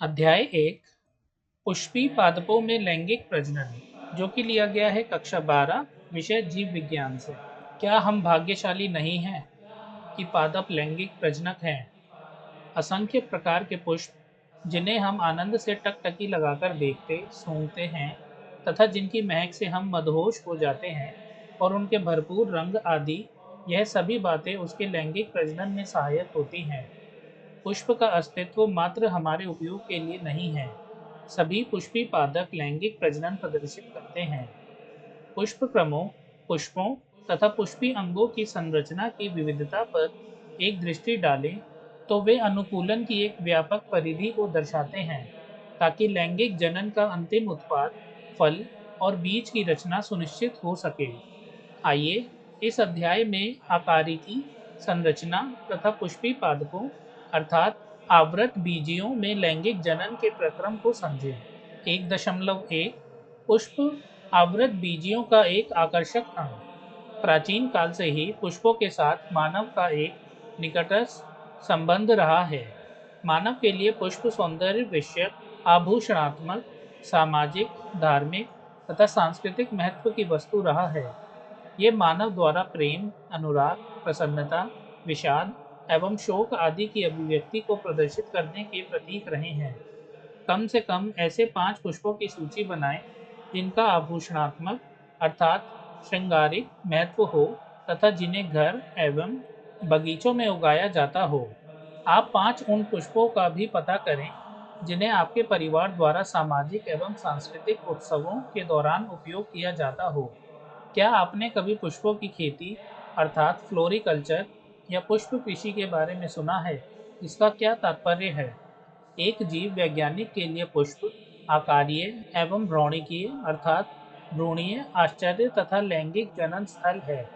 अध्याय 1 पुष्पी पादपों में लैंगिक प्रजनन, जो कि लिया गया है कक्षा 12 विषय जीव विज्ञान से। क्या हम भाग्यशाली नहीं हैं कि पादप लैंगिक प्रजनक हैं? असंख्य प्रकार के पुष्प, जिन्हें हम आनंद से टकटकी लगाकर देखते, सूंघते हैं तथा जिनकी महक से हम मदहोश हो जाते हैं, और उनके भरपूर रंग आदि, यह सभी बातें उसके लैंगिक प्रजनन में सहायक होती हैं। पुष्प का अस्तित्व मात्र हमारे उपयोग के लिए नहीं है। सभी पुष्पी पादप लैंगिक प्रजनन प्रदर्शित करते हैं। पुष्प क्रमों, पुष्पों तथा पुष्पी अंगों की संरचना की विविधता पर एक दृष्टि डालें तो वे अनुकूलन की एक व्यापक परिधि को दर्शाते हैं, ताकि लैंगिक जनन का अंतिम उत्पाद, फल और बीज की रचना सुनिश्चित हो सके। आइए इस अध्याय में आकारिकी, संरचना तथा पुष्पी पादपों अर्थात आवृत बीजियों में लैंगिक जनन के प्रक्रम को समझें। 1.1 पुष्प आवृत बीजियों का एक आकर्षक अंग। प्राचीन काल से ही पुष्पों के साथ मानव का एक निकटस्थ संबंध रहा है। मानव के लिए पुष्प सौंदर्य विषयक, आभूषणात्मक, सामाजिक, धार्मिक तथा सांस्कृतिक महत्व की वस्तु रहा है। ये मानव द्वारा प्रेम, अनुराग, प्रसन्नता, विषाद एवं शोक आदि की अभिव्यक्ति को प्रदर्शित करने के प्रतीक रहे हैं। कम से कम ऐसे 5 पुष्पों की सूची बनाएं जिनका आभूषणात्मक अर्थात श्रृंगारिक महत्व हो तथा जिन्हें घर एवं बगीचों में उगाया जाता हो। आप 5 उन पुष्पों का भी पता करें जिन्हें आपके परिवार द्वारा सामाजिक एवं सांस्कृतिक उत्सवों के दौरान उपयोग किया जाता हो। क्या आपने कभी पुष्पों की खेती अर्थात फ्लोरिकल्चर या पुष्प कृषि के बारे में सुना है? इसका क्या तात्पर्य है? एक जीव वैज्ञानिक के लिए पुष्प आकारीय एवं भ्रूणिकीय अर्थात भ्रूणीय आश्चर्य तथा लैंगिक जनन स्थल है।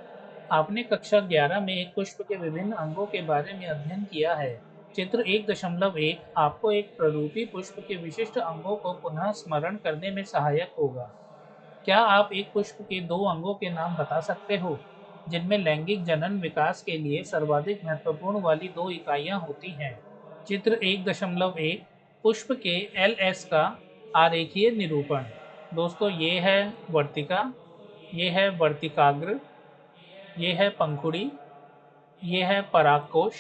आपने कक्षा 11 में एक पुष्प के विभिन्न अंगों के बारे में अध्ययन किया है। चित्र 1.1 आपको एक प्ररूपी पुष्प के विशिष्ट अंगों को पुनः स्मरण करने में सहायक होगा। क्या आप एक पुष्प के 2 अंगों के नाम बता सकते हो, जिनमें लैंगिक जनन विकास के लिए सर्वाधिक महत्वपूर्ण वाली 2 इकाइयाँ होती हैं? चित्र 1.1 पुष्प के एल का आरेखीय निरूपण। दोस्तों, ये है वर्तिका, ये है वर्तिकाग्र, ये है पंखुड़ी, ये है परागकोश,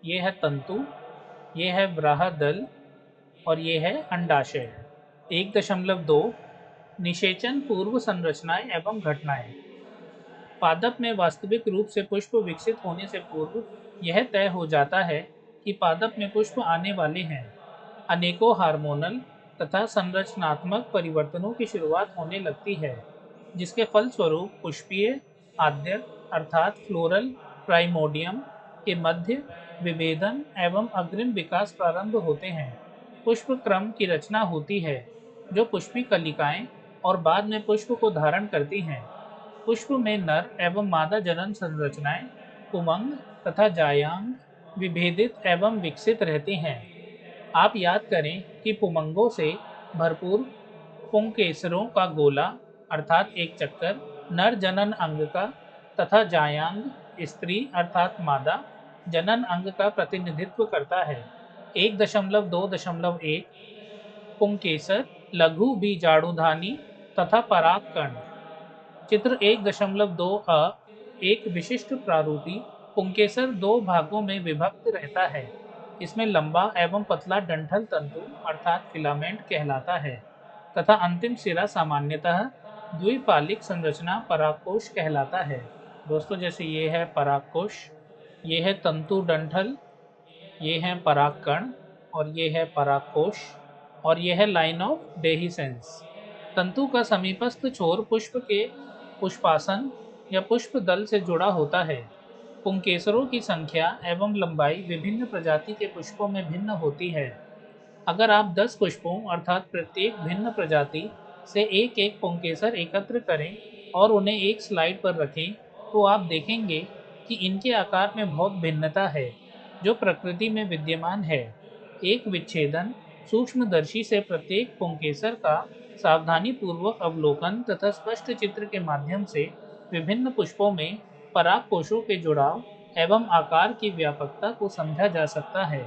ये है तंतु, ये है व्राहदल और ये है अंडाशय। 1.2 निषेचन पूर्व संरचनाएं एवं घटनाएं। पादप में वास्तविक रूप से पुष्प विकसित होने से पूर्व यह तय हो जाता है कि पादप में पुष्प आने वाले हैं। अनेकों हार्मोनल तथा संरचनात्मक परिवर्तनों की शुरुआत होने लगती है, जिसके फलस्वरूप पुष्पीय आद्य अर्थात फ्लोरल प्राइमोडियम के मध्य विभेदन एवं अग्रिम विकास प्रारंभ होते हैं। पुष्प क्रम की रचना होती है, जो पुष्पी कलिकाएं और बाद में पुष्प को धारण करती हैं। पुष्प में नर एवं मादा जनन संरचनाएं, पुमंग तथा जायांग विभेदित एवं विकसित रहती हैं। आप याद करें कि पुमंगों से भरपूर पुंकेसरों का गोला अर्थात एक चक्कर नर जनन अंग का तथा जायांग स्त्री अर्थात मादा जनन अंग का प्रतिनिधित्व करता है। 1.2.1 पुंकेसर, लघु बीजाणुधानी तथा परागकण। चित्र 1.2 एक विशिष्ट प्रारूपी पुंकेसर 2 भागों में विभक्त रहता है। इसमें लंबा एवं पतला डंठल तंतु अर्थात फिलामेंट कहलाता है तथा अंतिम सिरा सामान्यतः द्विपालिक संरचना परागकोश कहलाता है। दोस्तों, जैसे ये है परागकोश, ये है तंतु डंठल, ये है परागकण और ये है परागकोश और ये है लाइन ऑफ डेहिसेंस। तंतु का समीपस्थ छोर पुष्प के पुष्पासन या पुष्प दल से जुड़ा होता है। पुंकेसरों की संख्या एवं लंबाई विभिन्न प्रजाति के पुष्पों में भिन्न होती है। अगर आप 10 पुष्पों अर्थात प्रत्येक भिन्न प्रजाति से एक एक पुंकेसर एकत्र करें और उन्हें एक स्लाइड पर रखें, तो आप देखेंगे कि इनके आकार में बहुत भिन्नता है, जो प्रकृति में विद्यमान है। एक विच्छेदन सूक्ष्मदर्शी से प्रत्येक पुंकेसर का सावधानीपूर्वक अवलोकन तथा स्पष्ट चित्र के माध्यम से विभिन्न पुष्पों में पराग कोशों के जुड़ाव एवं आकार की व्यापकता को समझा जा सकता है।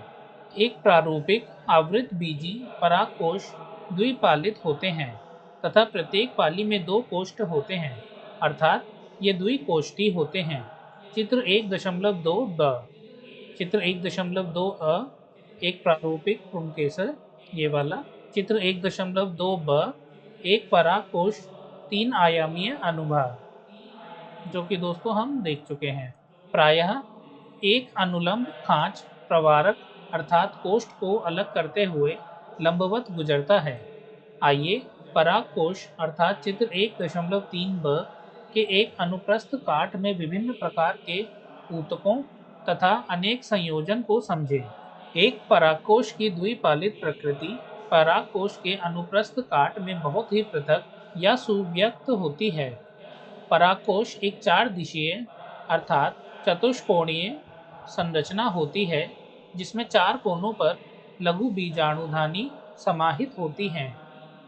एक प्रारूपिक आवृतबीजी परागकोश द्विपालित होते हैं तथा प्रत्येक पाली में 2 कोष्ठ होते हैं, अर्थात ये द्विकोष्ठी होते हैं। चित्र 1.2 ब। चित्र 1.2 अ एक प्रारूपिक पुंकेसर, ये वाला। चित्र 1.2 ब एक परागकोश 3 आयामीय अनुभाग, जो कि दोस्तों हम देख चुके हैं। प्रायः एक अनुलंब खांच प्रवारक अर्थात कोष्ठ को अलग करते हुए लंबवत गुजरता है। आइए परागकोश अर्थात चित्र 1.3 ब के एक अनुप्रस्थ काट में विभिन्न प्रकार के ऊतकों तथा अनेक संयोजन को समझें। एक परागकोश की द्विपालित प्रकृति परागकोश के अनुप्रस्थ काट में बहुत ही पृथक या सुव्यक्त होती है। परागकोश एक 4 दिशीय अर्थात चतुष्कोणीय संरचना होती है, जिसमें 4 कोनों पर लघु बीजाणुधानी समाहित होती हैं,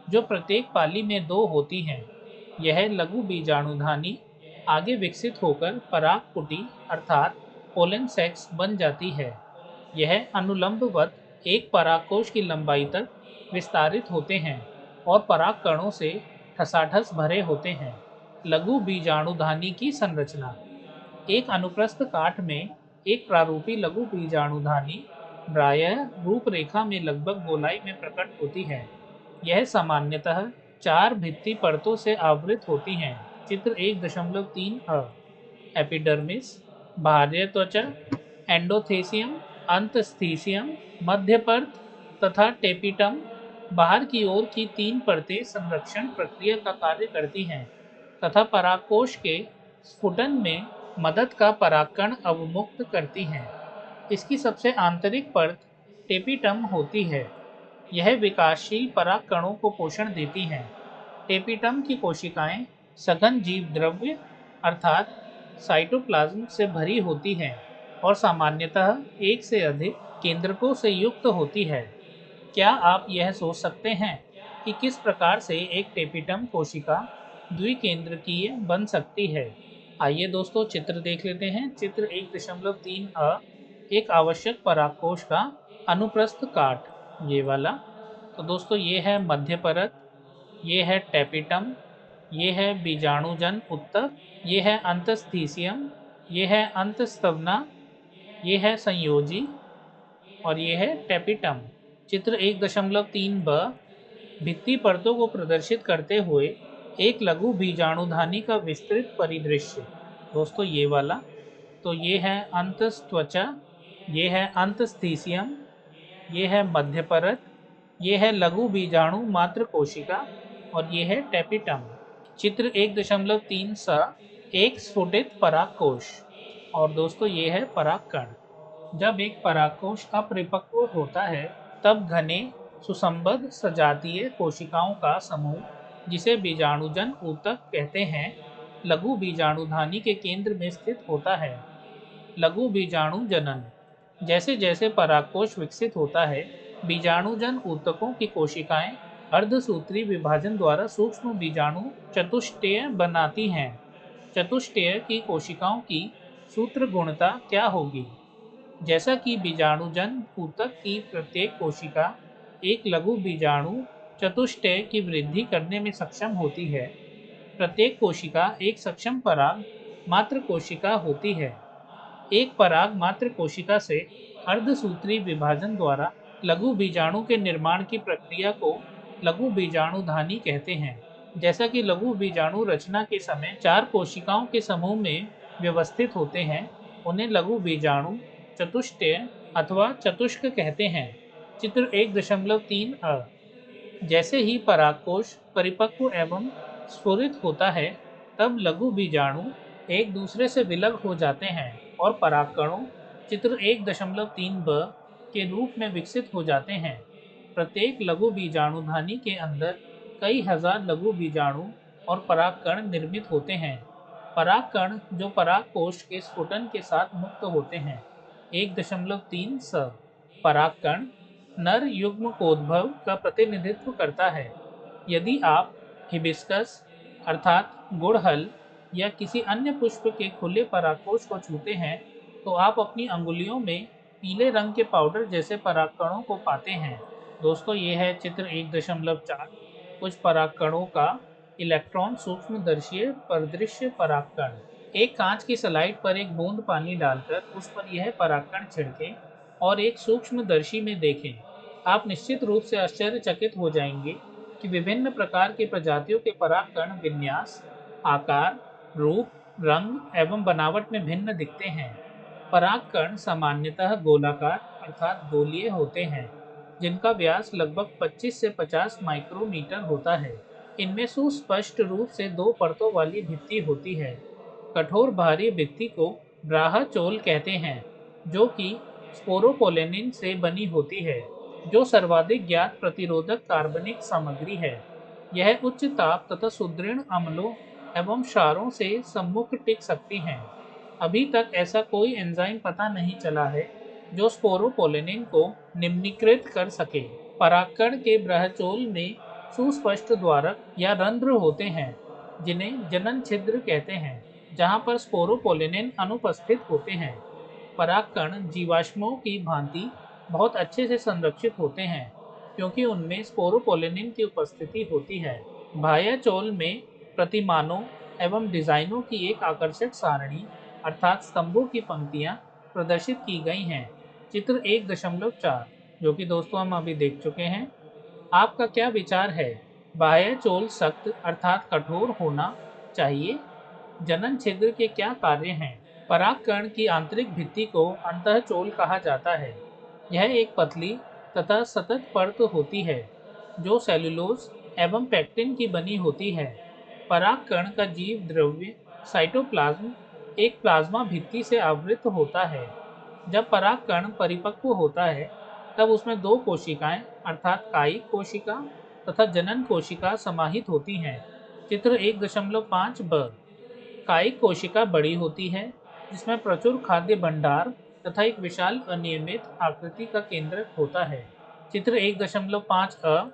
जो प्रत्येक पाली में 2 होती हैं। यह लघु बीजाणुधानी आगे विकसित होकर परागपुटी अर्थात पोलन सेक्स बन जाती है। यह अनुलंबवत एक परागकोश की लंबाई तक विस्तारित होते हैं और परागकणों से ठसाठस भरे होते हैं। लघु बीजाणुधानी की संरचना। एक अनुप्रस्थ काट में एक प्रारूपी लघु बीजाणुधानी प्रायः रूपरेखा में लगभग गोलाई में प्रकट होती है। यह सामान्यतः 4 भित्ति परतों से आवृत होती हैं। चित्र 1.3 अ। एपिडर्मिस, बाह्य त्वचा, एंडोथेसियम, अंतस्थीसियम, मध्य परत तथा टेपिटम। बाहर की ओर की 3 परतें संरक्षण प्रक्रिया का कार्य करती हैं तथा परागकोश के स्फुटन में मदद का परागकण अवमुक्त करती हैं। इसकी सबसे आंतरिक परत टेपिटम होती है। यह विकासशील परागकणों को पोषण देती हैं। टेपिटम की कोशिकाएं सघन जीव द्रव्य अर्थात साइटोप्लाज्म से भरी होती हैं और सामान्यतः एक से अधिक केंद्रकों से युक्त होती है। क्या आप यह सोच सकते हैं कि किस प्रकार से एक टेपिटम कोशिका द्विकेंद्रकीय बन सकती है? आइए दोस्तों चित्र देख लेते हैं। चित्र 1.3 अ एक आवश्यक परागकोश का अनुप्रस्थ काट, ये वाला। तो दोस्तों ये है मध्य परत, ये है टेपिटम, ये है बीजाणुजन उत्तक, ये है अंतस्थीसियम, ये है अंतस्तवना, ये है संयोजी और ये है टेपिटम। चित्र 1.3 ब भित्ति परतों को प्रदर्शित करते हुए एक लघु बीजाणुधानी का विस्तृत परिदृश्य, दोस्तों ये वाला। तो ये है अंतस्त्वचा, ये है अंतस्थीसियम, ये है मध्य परत, ये है लघु बीजाणु मात्र कोशिका और ये है टेपिटम। चित्र 1.3 सा एक स्फुटित परागकोश और दोस्तों ये है परागकण। जब एक परागकोश अपरिपक्व होता है तब घने सुसंबद्ध सजातीय कोशिकाओं का समूह, जिसे बीजाणुजन ऊतक कहते हैं, लघु बीजाणुधानी के केंद्र में स्थित होता है। लघु बीजाणु जनन। जैसे जैसे परागकोश विकसित होता है, बीजाणुजन ऊतकों की कोशिकाएं अर्धसूत्री विभाजन द्वारा सूक्ष्म बीजाणु चतुष्टय बनाती हैं। चतुष्टय की कोशिकाओं की सूत्र गुणता क्या होगी? जैसा कि बीजाणुजन ऊतक की प्रत्येक कोशिका एक लघु बीजाणु चतुष्टय की वृद्धि करने में सक्षम होती है, प्रत्येक कोशिका एक सक्षम पराग मात्र कोशिका होती है। एक पराग मात्र कोशिका से अर्धसूत्री विभाजन द्वारा लघु बीजाणु के निर्माण की प्रक्रिया को लघु बीजाणुधानी कहते हैं। जैसा कि लघु बीजाणु रचना के समय 4 कोशिकाओं के समूह में व्यवस्थित होते हैं, उन्हें लघु बीजाणु चतुष्टय अथवा चतुष्क कहते हैं। चित्र 1.3 अ। जैसे ही परागकोश परिपक्व एवं स्फुरित होता है, तब लघु बीजाणु एक दूसरे से विलग हो जाते हैं और परागकणों चित्र 1.3 ब के रूप में विकसित हो जाते हैं। प्रत्येक लघु बीजाणुधानी के अंदर कई हजार लघु बीजाणु और परागकण निर्मित होते हैं। परागकण जो परागकोश के स्फुटन के साथ मुक्त होते हैं। 1.3 स। परागकण नर युग्मकोद्भव का प्रतिनिधित्व करता है। यदि आप हिबिस्कस अर्थात गुड़हल या किसी अन्य पुष्प के खुले परागकोश को छूते हैं, तो आप अपनी अंगुलियों में पीले रंग के पाउडर जैसे परागकणों को पाते हैं। दोस्तों ये है चित्र 1.4। कुछ परागकणों का इलेक्ट्रॉन सूक्ष्मदर्शीय परिदृश्य परागकण। एक कांच की स्लाइड पर एक बूंद पानी डालकर उस पर यह परागकण छिड़कें और एक सूक्ष्मदर्शी में देखें। आप निश्चित रूप से आश्चर्यचकित हो जाएंगे कि विभिन्न प्रकार की प्रजातियों के परागकण विन्यास, आकार, रूप, रंग एवं बनावट में भिन्न दिखते हैं। परागकण सामान्यतः गोलाकार अर्थात गोलीय होते हैं, जिनका व्यास लगभग 25 से 50 माइक्रोमीटर होता है। इनमें सुस्पष्ट रूप से दो परतों वाली भित्ति होती है। कठोर बाहरी भित्ति को ब्राहचोल कहते हैं, जो कि स्पोरोपोलेनिन से बनी होती है, जो सर्वाधिक ज्ञात प्रतिरोधक कार्बनिक सामग्री है। यह उच्च ताप तथा सुदृढ़ अम्लों एवं क्षारों से सम्मुख टिक सकती हैं। अभी तक ऐसा कोई एंजाइम पता नहीं चला है जो स्पोरोपोलेनिन को निम्नीकृत कर सके। परागकण के ब्रहचोल में सुस्पष्ट द्वारक या रंध्र होते हैं, जिन्हें जनन छिद्र कहते हैं, जहां पर स्पोरोपोलेनिन अनुपस्थित होते हैं। परागकण जीवाश्मों की भांति बहुत अच्छे से संरक्षित होते हैं, क्योंकि उनमें स्पोरोपोलेनिन की उपस्थिति होती है। बाह्य चोल में प्रतिमानों एवं डिजाइनों की एक आकर्षक सारणी अर्थात स्तंभों की पंक्तियां प्रदर्शित की गई हैं। चित्र 1.4, जो कि दोस्तों हम अभी देख चुके हैं। आपका क्या विचार है? बाह्य चोल सख्त अर्थात कठोर होना चाहिए? जनन छिद्र के क्या कार्य हैं? परागकण की आंतरिक भित्ति को अंतःचोल कहा जाता है। यह एक पतली तथा सतत परत होती है, जो सेलुलोज एवं पेक्टिन की बनी होती है। परागकण का जीव द्रव्य साइटोप्लाज्म एक प्लाज्मा भित्ति से आवृत होता है। जब परागकण परिपक्व होता है, तब उसमें दो कोशिकाएं अर्थात कायिक कोशिका तथा जनन कोशिका समाहित होती हैं। चित्र 1.5 ब। कायिक कोशिका बड़ी होती है, जिसमें प्रचुर खाद्य भंडार तथा एक विशाल अनियमित आकृति का केंद्रक होता है। चित्र 1.5 अ।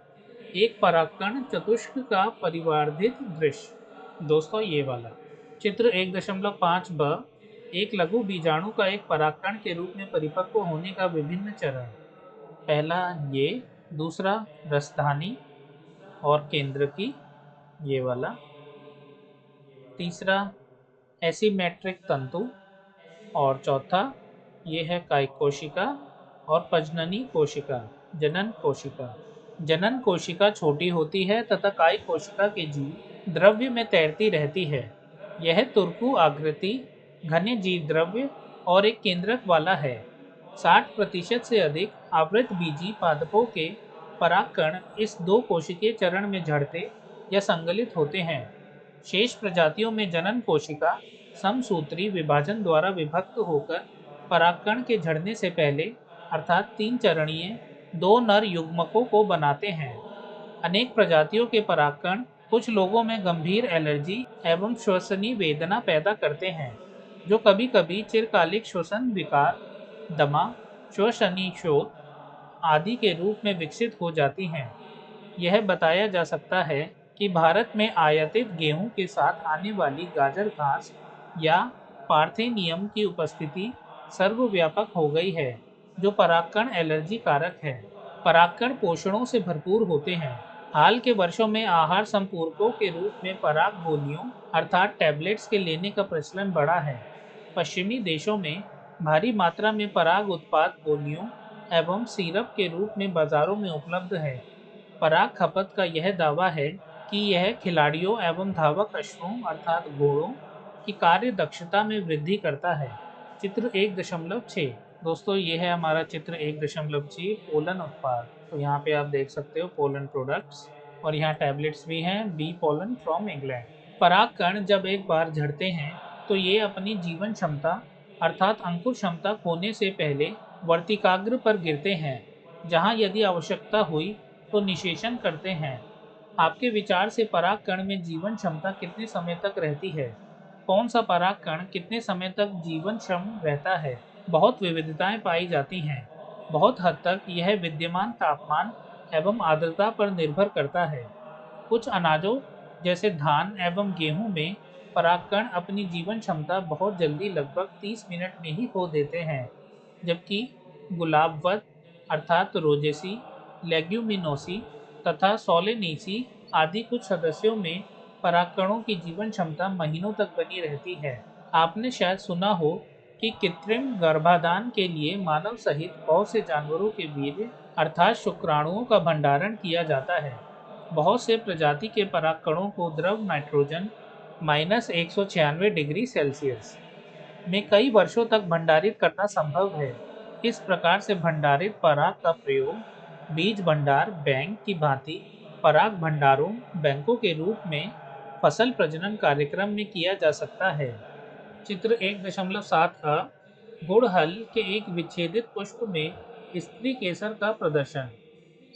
एक परागकण चतुष्क का परिवर्धित दृश्य। दोस्तों ये वाला चित्र 1.5 ब एक लघु बीजाणु का एक परागकण के रूप में परिपक्व होने का विभिन्न चरण। पहला ये, दूसरा रसधानी और केंद्रकी, ये वाला, तीसरा एसीमेट्रिक तंतु और चौथा ये है कायिक कोशिका और प्रजननी कोशिका, जनन कोशिका। जनन कोशिका छोटी होती है तथा कायिक कोशिका के जीव द्रव्य में तैरती रहती है। यह तुर्कु आकृति, घने जीव द्रव्य और एक केंद्रक वाला है। 60% से अधिक आवृतबीजी पादपों के परागकण इस दो कोशिकीय चरण में झड़ते या संगलित होते हैं। शेष प्रजातियों में जनन कोशिका समसूत्री विभाजन द्वारा विभक्त होकर परागकण के झड़ने से पहले अर्थात 3 चरणीय 2 नर युग्मकों को बनाते हैं। अनेक प्रजातियों के परागकण कुछ लोगों में गंभीर एलर्जी एवं श्वसनीय वेदना पैदा करते हैं, जो कभी-कभी चिरकालिक श्वसन विकार, दमा, श्वसनीय शोथ आदि के रूप में विकसित हो जाती हैं। यह बताया जा सकता है कि भारत में आयातित गेहूं के साथ आने वाली गाजर घास या पार्थेनियम की उपस्थिति सर्वव्यापक हो गई है, जो परागकण एलर्जी कारक है। परागकण पोषणों से भरपूर होते हैं। हाल के वर्षों में आहार संपूरकों के रूप में पराग गोलियों अर्थात टैबलेट्स के लेने का प्रचलन बढ़ा है। पश्चिमी देशों में भारी मात्रा में पराग उत्पाद गोलियों एवं सिरप के रूप में बाजारों में उपलब्ध है। पराग खपत का यह दावा है कि यह खिलाड़ियों एवं धावक अश्वों अर्थात घोड़ों की कार्य दक्षता में वृद्धि करता है। चित्र 1.6। दोस्तों ये है हमारा चित्र 1.6 पोलन उत्पाद। तो यहाँ पे आप देख सकते हो पोलन प्रोडक्ट्स और यहाँ टैबलेट्स भी हैं बी पोलन फ्रॉम इंग्लैंड। परागकण जब एक बार झड़ते हैं तो ये अपनी जीवन क्षमता अर्थात अंकुर क्षमता खोने से पहले वर्तिकाग्र पर गिरते हैं, जहाँ यदि आवश्यकता हुई तो निषेचन करते हैं। आपके विचार से परागकण में जीवन क्षमता कितने समय तक रहती है? कौन सा परागकण कितने समय तक जीवनक्षम रहता है? बहुत विविधताएं पाई जाती हैं। बहुत हद तक यह विद्यमान तापमान एवं आर्द्रता पर निर्भर करता है। कुछ अनाजों जैसे धान एवं गेहूं में परागकण अपनी जीवन क्षमता बहुत जल्दी लगभग 30 मिनट में ही खो देते हैं, जबकि गुलाबवत अर्थात रोजेसी, लेग्यूमिनोसी तथा सोलेनीसी आदि कुछ सदस्यों में परागकणों की जीवन क्षमता महीनों तक बनी रहती है। आपने शायद सुना हो कि कृत्रिम गर्भाधान के लिए मानव सहित बहुत से जानवरों के वीर्य अर्थात शुक्राणुओं का भंडारण किया जाता है। बहुत से प्रजाति के परागकणों को द्रव नाइट्रोजन -196 डिग्री सेल्सियस में कई वर्षों तक भंडारित करना संभव है। इस प्रकार से भंडारित पराग का प्रयोग बीज भंडार बैंक की भांति पराग भंडारों बैंकों के रूप में फसल प्रजनन कार्यक्रम में किया जा सकता है। चित्र 1.7 अ गुड़हल के एक विच्छेदित पुष्प में स्त्री केसर का प्रदर्शन।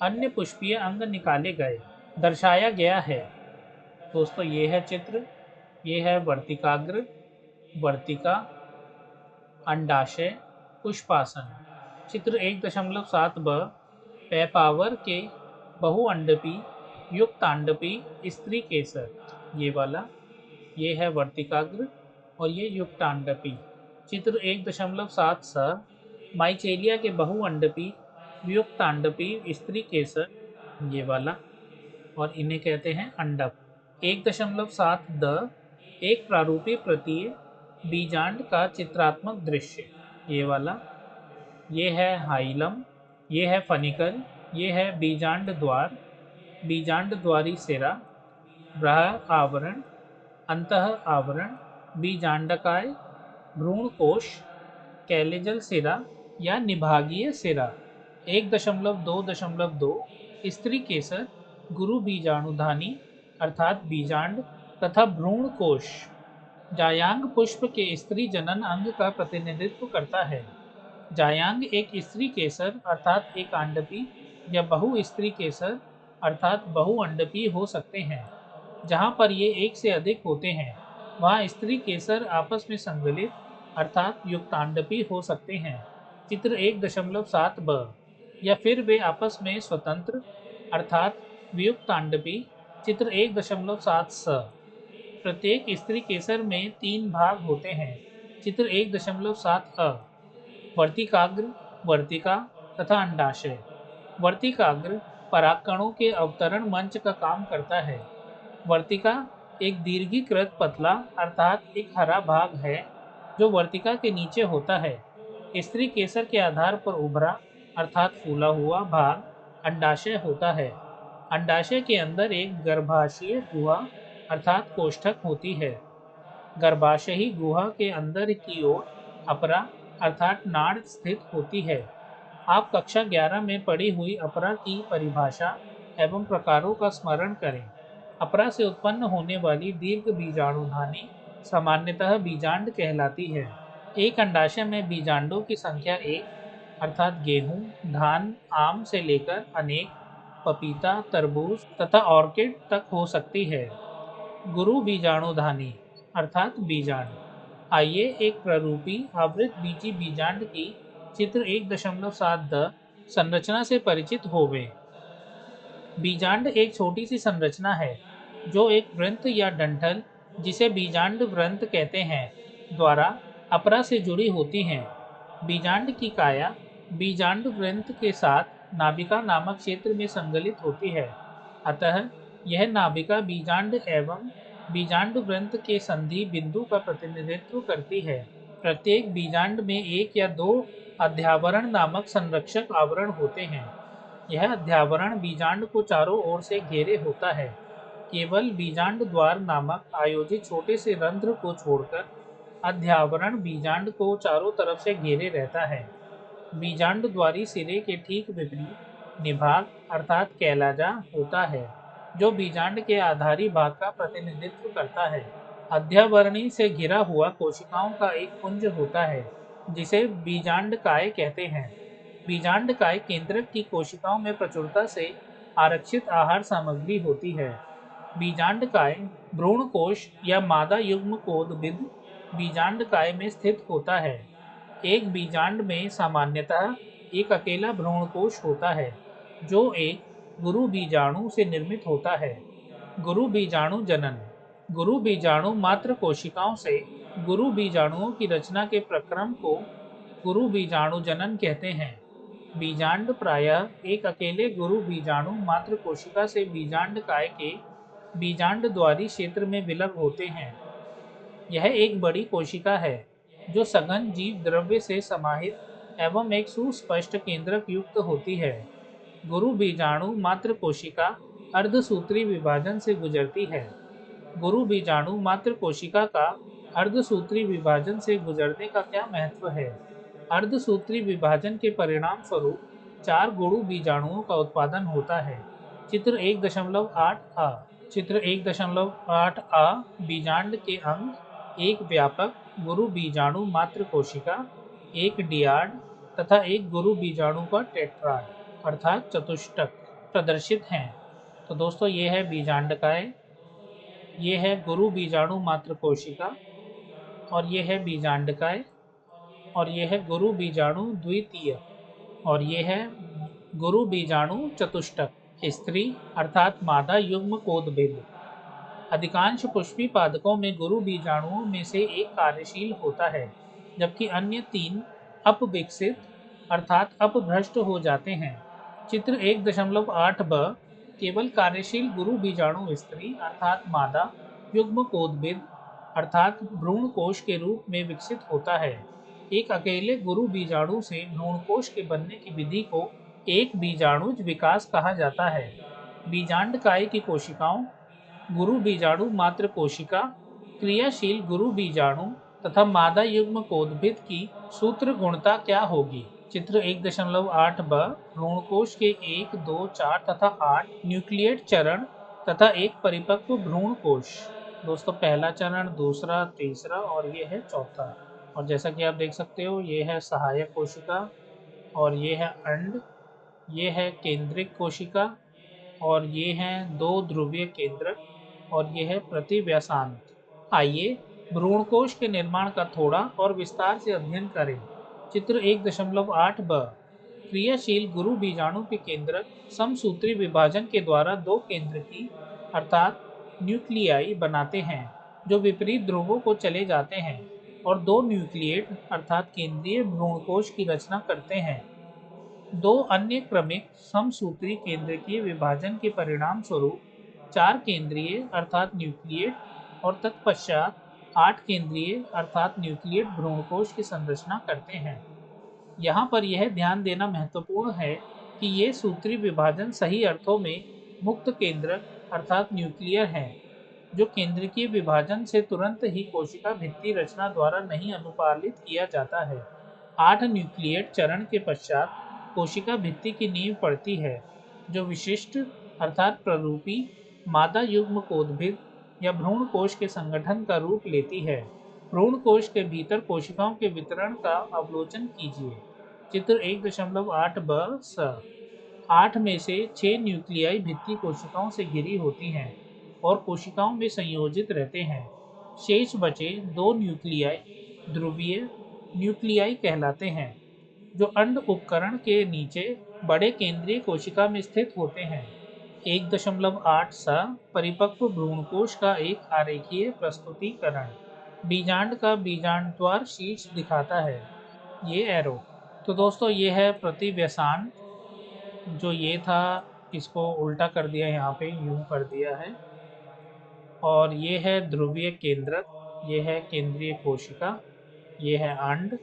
अन्य पुष्पीय अंग निकाले गए दर्शाया गया है। दोस्तों ये है चित्र, ये है वर्तिकाग्र, वर्तिका, अंडाशय, पुष्पासन। चित्र 1.7 ब पैपावर के बहुअंडपी युक्तांडपी स्त्री केसर, ये वाला, ये है वर्तिकाग्र और ये युक्तांडपी। चित्र 1.7 स माइचेलिया के बहुअंडपी युक्तांडपी स्त्री केसर, ये वाला, और इन्हें कहते हैं अंडक। 1.7 द एक प्रारूपी प्रतीय बीजांड का चित्रात्मक दृश्य, ये वाला, ये है हाइलम, ये है फनिकल, ये है बीजांड द्वार, बीजांड द्वारी सिरा, बाह्य आवरण, अंतः आवरण, बीजांडकाय, भ्रूणकोश, कैलेजल सिरा या निभागीय सिरा। 1.2.2 स्त्री केसर गुरु बीजाणुधानी अर्थात बीजांड तथा भ्रूणकोश जायांग पुष्प के स्त्री जनन अंग का प्रतिनिधित्व करता है। जायांग एक स्त्री केसर अर्थात एक आंडपी या बहु स्त्री केसर अर्थात बहुअंडपी हो सकते हैं। जहाँ पर ये एक से अधिक होते हैं वहाँ स्त्री केसर आपस में संगलित अर्थात युक्तांडपी हो सकते हैं। चित्र 1.7 ब या फिर वे आपस में स्वतंत्र अर्थात वियुक्तांडपी। चित्र 1.7 स प्रत्येक स्त्री केसर में 3 भाग होते हैं। चित्र 1.7 अ वर्तिकाग्र, वर्तिका तथा अंडाशय। वर्तिकाग्र परागकणों के अवतरण मंच का काम करता है। वर्तिका एक दीर्घीकृत पतला अर्थात एक हरा भाग है जो वर्तिका के नीचे होता है। स्त्री केसर के आधार पर उभरा अर्थात फूला हुआ भाग अंडाशय होता है। अंडाशय के अंदर एक गर्भाशयीय गुहा अर्थात कोष्ठक होती है। गर्भाशयी गुहा के अंदर की ओर अपरा अर्थात नाड़ स्थित होती है। आप कक्षा 11 में पढ़ी हुई अपरा की परिभाषा एवं प्रकारों का स्मरण करें। अपरा से उत्पन्न होने वाली दीर्घ बीजाणुधानी सामान्यतः बीजांड कहलाती है। एक अंडाशय में बीजांडों की संख्या 1 अर्थात गेहूं, धान, आम से लेकर अनेक, पपीता, तरबूज तथा ऑर्किड तक हो सकती है। गुरु बीजाणुधानी अर्थात बीजांड। आइए एक प्ररूपी आवृत बीजी बीजांड की चित्र 1.7 द संरचना से परिचित होवे। बीजांड एक छोटी सी संरचना है जो एक वृंत या डंठल, जिसे बीजांड वृंत कहते हैं, द्वारा अपरा से जुड़ी होती हैं। बीजांड की काया बीजांड वृंत के साथ नाभिका नामक क्षेत्र में संगलित होती है। अतः यह नाभिका बीजांड एवं बीजांड वृंत के संधि बिंदु का प्रतिनिधित्व करती है। प्रत्येक बीजांड में एक या दो अध्यावरण नामक संरक्षक आवरण होते हैं। यह अध्यावरण बीजांड को चारों ओर से घेरे होता है। केवल बीजांड द्वार नामक आयोजित छोटे से रंध्र को छोड़कर अध्यावरण बीजांड को चारों तरफ से घेरे रहता है। बीजांड द्वारी सिरे के ठीक विपरीत निभाग अर्थात कैलाजा होता है जो बीजांड के आधारी भाग का प्रतिनिधित्व करता है। अध्यावरणी से घिरा हुआ कोशिकाओं का एक पुंज होता है जिसे बीजांडकाय कहते हैं। बीजांडकाय केंद्रक की कोशिकाओं में प्रचुरता से आरक्षित आहार सामग्री होती है। बीजांडकाय भ्रूणकोश या मादा युग्मकोद्भिद बीजांडकाय में स्थित होता है। एक बीजांड में सामान्यतः एक अकेला भ्रूणकोश होता है जो एक गुरु बीजाणु से निर्मित होता है। गुरु बीजाणु जनन। गुरु बीजाणु मात्र कोशिकाओं से गुरु बीजाणुओं की रचना के प्रक्रम को गुरु बीजाणु जनन कहते हैं। बीजांड प्रायः एक अकेले गुरु बीजाणु मात्र कोशिका से बीजांड काय के बीजांड द्वारी क्षेत्र में विलग होते हैं। यह एक बड़ी कोशिका है जो सघन जीव द्रव्य से समाहित एवं एक सुस्पष्ट केंद्रक युक्त होती है। गुरु बीजाणु मात्र कोशिका अर्धसूत्री विभाजन से गुजरती है। गुरु बीजाणु मात्र कोशिका का अर्धसूत्री विभाजन से गुजरने का क्या महत्व है? अर्धसूत्री विभाजन के परिणाम स्वरूप 4 गुरु बीजाणुओं का उत्पादन होता है। चित्र 1.8 आ चित्र 1.8 आ बीजांड के अंग, एक व्यापक गुरु बीजाणु मात्र कोशिका, एक डियाड तथा एक गुरु बीजाणु का टेट्राड अर्थात चतुष्टक प्रदर्शित हैं। तो दोस्तों ये है बीजांडकाय, ये है गुरु बीजाणु मात्र कोशिका, और ये है बीजांडकाय, और ये है गुरु बीजाणु द्वितीय, और ये है गुरु बीजाणु चतुष्टक। स्त्री अर्थात मादा युग्म कोदबिद। अधिकांश पुष्पी पादपों में गुरु बीजाणुओं में से एक कार्यशील होता है, जबकि अन्य 3 अपविकसित अर्थात अपभ्रष्ट हो जाते हैं। चित्र 1.8 ब केवल कार्यशील गुरु बीजाणु स्त्री अर्थात मादा युग्म कोदबिद अर्थात भ्रूण कोश के रूप में विकसित होता है। एक अकेले गुरु बीजाणु से भ्रूण कोश के बनने की विधि को एक बीजाणुज विकास कहा जाता है। बीजांडकाय की कोशिकाओं, गुरु बीजाणु मात्र कोशिका, क्रियाशील गुरु बीजाणु तथा मादा युग्म कोदबिद की सूत्र गुणता क्या होगी? चित्र 1.8 ब भ्रूणकोश के 1, 2, 4 तथा 8 न्यूक्लिएट चरण तथा एक परिपक्व भ्रूण कोश। दोस्तों पहला चरण, दूसरा, तीसरा और ये है चौथा। और जैसा कि आप देख सकते हो ये है सहायक कोशिका, और ये है अंड, ये है केंद्रिक कोशिका, और ये हैं 2 ध्रुवीय केंद्रक, और ये है प्रतिव्यासांत। आइए भ्रूणकोश के निर्माण का थोड़ा और विस्तार से अध्ययन करें। चित्र 1.8 ब क्रियाशील गुरु बीजाणु के केंद्रक समसूत्री विभाजन के द्वारा 2 केंद्रकी अर्थात न्यूक्लियाई बनाते हैं जो विपरीत ध्रुवों को चले जाते हैं, और 2 न्यूक्लिएट अर्थात केंद्रीय भ्रूणकोश की रचना करते हैं। 2 अन्य क्रमिक समसूत्री केंद्रकीय विभाजन के परिणाम स्वरूप 4 केंद्रीय अर्थात न्यूक्लिएट और तत्पश्चात 8 केंद्रीय अर्थात न्यूक्लिएट भ्रूणकोश की संरचना करते हैं। यहाँ पर यह ध्यान देना महत्वपूर्ण है कि ये सूत्री विभाजन सही अर्थों में मुक्त केंद्रक अर्थात न्यूक्लियर हैं, जो केंद्रकीय विभाजन से तुरंत ही कोशिका भित्ति रचना द्वारा नहीं अनुपालित किया जाता है। 8 न्यूक्लिएट चरण के पश्चात कोशिका भित्ति की नींव पड़ती है, जो विशिष्ट अर्थात प्ररूपी मादा युग्म कोदभिद या भ्रूण कोश के संगठन का रूप लेती है। भ्रूण कोश के भीतर कोशिकाओं के वितरण का अवलोकन कीजिए। चित्र 1.8 ब स 8 में से 6 न्यूक्लियाई भित्ति कोशिकाओं से घिरी होती हैं और कोशिकाओं में संयोजित रहते हैं। शेष बचे 2 न्यूक्लियाई ध्रुवीय न्यूक्लियाई कहलाते हैं, जो अंड उपकरण के नीचे बड़े केंद्रीय कोशिका में स्थित होते हैं। 1.8 सा परिपक्व भ्रूणकोश का एक आरेखीय प्रस्तुतिकरण। बीजांड का बीजांडद्वार शीर्ष दिखाता है, ये एरो। तो दोस्तों ये है प्रतिव्यसान, जो ये था इसको उल्टा कर दिया, यहाँ पे यूं कर दिया है। और ये है ध्रुवीय केंद्रक, ये है केंद्रीय कोशिका, ये है अंड,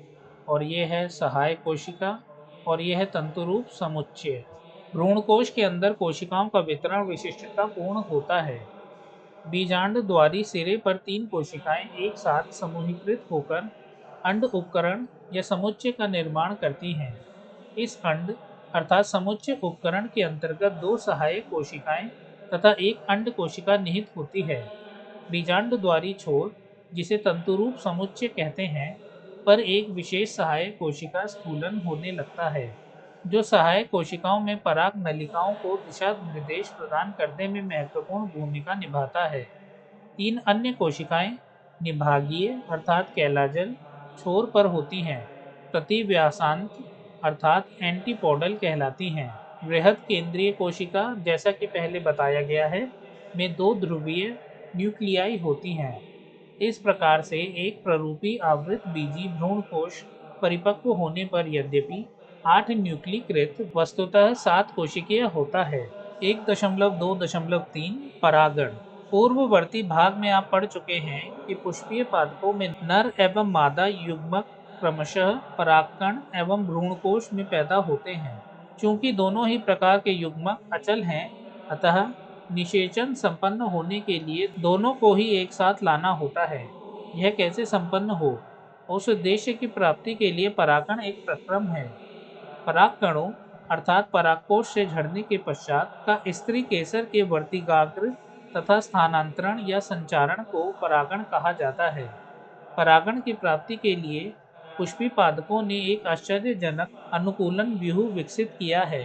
और ये है सहाय कोशिका, और ये है तंतुरूप समुच्चय। भ्रूणकोश के अंदर कोशिकाओं का वितरण विशिष्टता पूर्ण होता है। बीजांड द्वारी सिरे पर 3 कोशिकाएं एक साथ समूहीकृत होकर अंड उपकरण या समुच्चय का निर्माण करती हैं। इस अंड अर्थात समुच्चय उपकरण के अंतर्गत 2 सहायक कोशिकाएं तथा एक अंड कोशिका निहित होती है। बीजांड द्वारी छोर, जिसे तंतुरूप समुच्चय कहते हैं, पर एक विशेष सहायक कोशिका स्थूलन होने लगता है, जो सहायक कोशिकाओं में पराग नलिकाओं को दिशा निर्देश प्रदान करने में महत्वपूर्ण भूमिका निभाता है। 3 अन्य कोशिकाएं निभागीय अर्थात कैलाजल छोर पर होती हैं, प्रतिव्यासांत अर्थात एंटीपोडल कहलाती हैं। वृहद केंद्रीय कोशिका, जैसा कि पहले बताया गया है, में 2 ध्रुवीय न्यूक्लियाई होती हैं। इस प्रकार से एक प्ररूपी आवृत बीजी भ्रूणकोश परिपक्व होने पर यद्यपि 8 न्यूक्लीकृत वस्तुतः 7 कोशिकीय होता है। 1.2.3 परागण। पूर्ववर्ती भाग में आप पढ़ चुके हैं कि पुष्पीय पादपों में नर एवं मादा युग्मक क्रमशः परागकण एवं भ्रूणकोश में पैदा होते हैं। चूंकि दोनों ही प्रकार के युग्मक अचल हैं, अतः निषेचन संपन्न होने के लिए दोनों को ही एक साथ लाना होता है। यह कैसे संपन्न हो, उस उद्देश्य की प्राप्ति के लिए परागण एक प्रक्रम है। परागकणों अर्थात परागकोश से झड़ने के पश्चात का स्त्री केसर के वर्तिकाग्र तथा स्थानांतरण या संचारण को परागण कहा जाता है। परागण की प्राप्ति के लिए पुष्पी पादपों ने एक आश्चर्यजनक अनुकूलन व्यूह विकसित किया है।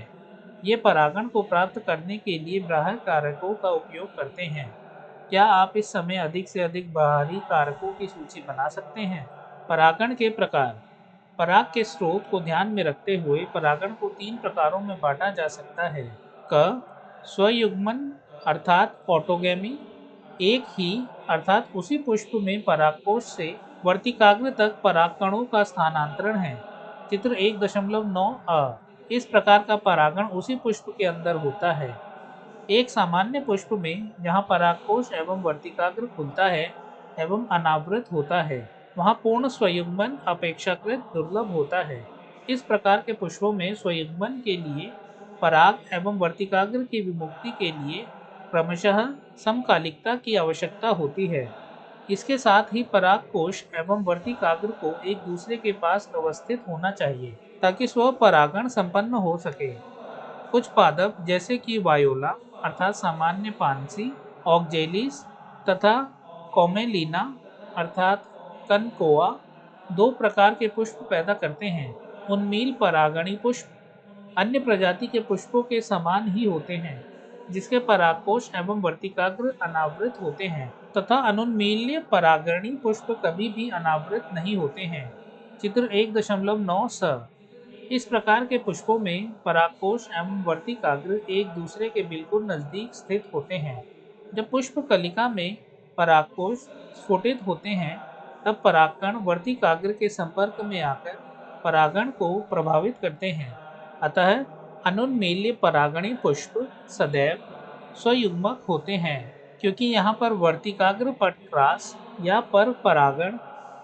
ये परागण को प्राप्त करने के लिए बाह्य कारकों का उपयोग करते हैं। क्या आप इस समय अधिक से अधिक बाहरी कारकों की सूची बना सकते हैं? परागण के प्रकार। पराग के स्रोत को ध्यान में रखते हुए परागण को 3 प्रकारों में बांटा जा सकता है। क स्वयुग्मन अर्थात ऑटोगैमी, एक ही अर्थात उसी पुष्प में परागकोश से वर्तिकाग्र तक परागकणों का स्थानांतरण है। चित्र 1.9 अ। इस प्रकार का परागण उसी पुष्प के अंदर होता है। एक सामान्य पुष्प में जहाँ परागकोश एवं वर्तिकाग्र खुलता है एवं अनावृत होता है, वहाँ पूर्ण स्वयुग्मन अपेक्षाकृत दुर्लभ होता है। इस प्रकार के पुष्पों में स्वयुग्मन के लिए पराग एवं वर्तिकाग्र की विमुक्ति के लिए क्रमशः समकालिकता की आवश्यकता होती है। इसके साथ ही परागकोश एवं वर्तिकाग्र को एक दूसरे के पास अवस्थित होना चाहिए ताकि स्वपरागण संपन्न हो सके। कुछ पादप जैसे कि वायोला अर्थात सामान्य पानसी, ऑक्जेलिस तथा कोमेलिना अर्थात कनकोआ 2 प्रकार के पुष्प पैदा करते हैं। उन्मील परागणी पुष्प अन्य प्रजाति के पुष्पों के समान ही होते हैं, जिसके परागकोश एवं वर्तिकाग्र अनावृत होते हैं, तथा अनुन्मील्य परागणी पुष्प कभी भी अनावृत नहीं होते हैं। चित्र 1.9 स। इस प्रकार के पुष्पों में परागकोश एवं वर्तिकाग्र एक दूसरे के बिल्कुल नजदीक स्थित होते हैं। जब पुष्प कलिका में परागकोश स्फुटित होते हैं, तब परागकण वर्तिकाग्र के संपर्क में आकर परागण को प्रभावित करते हैं। अतः अनुन्मील्य परागणी पुष्प सदैव स्वयुग्मक होते हैं, क्योंकि यहाँ पर वर्तिकाग्र पटक्रास या पर परागण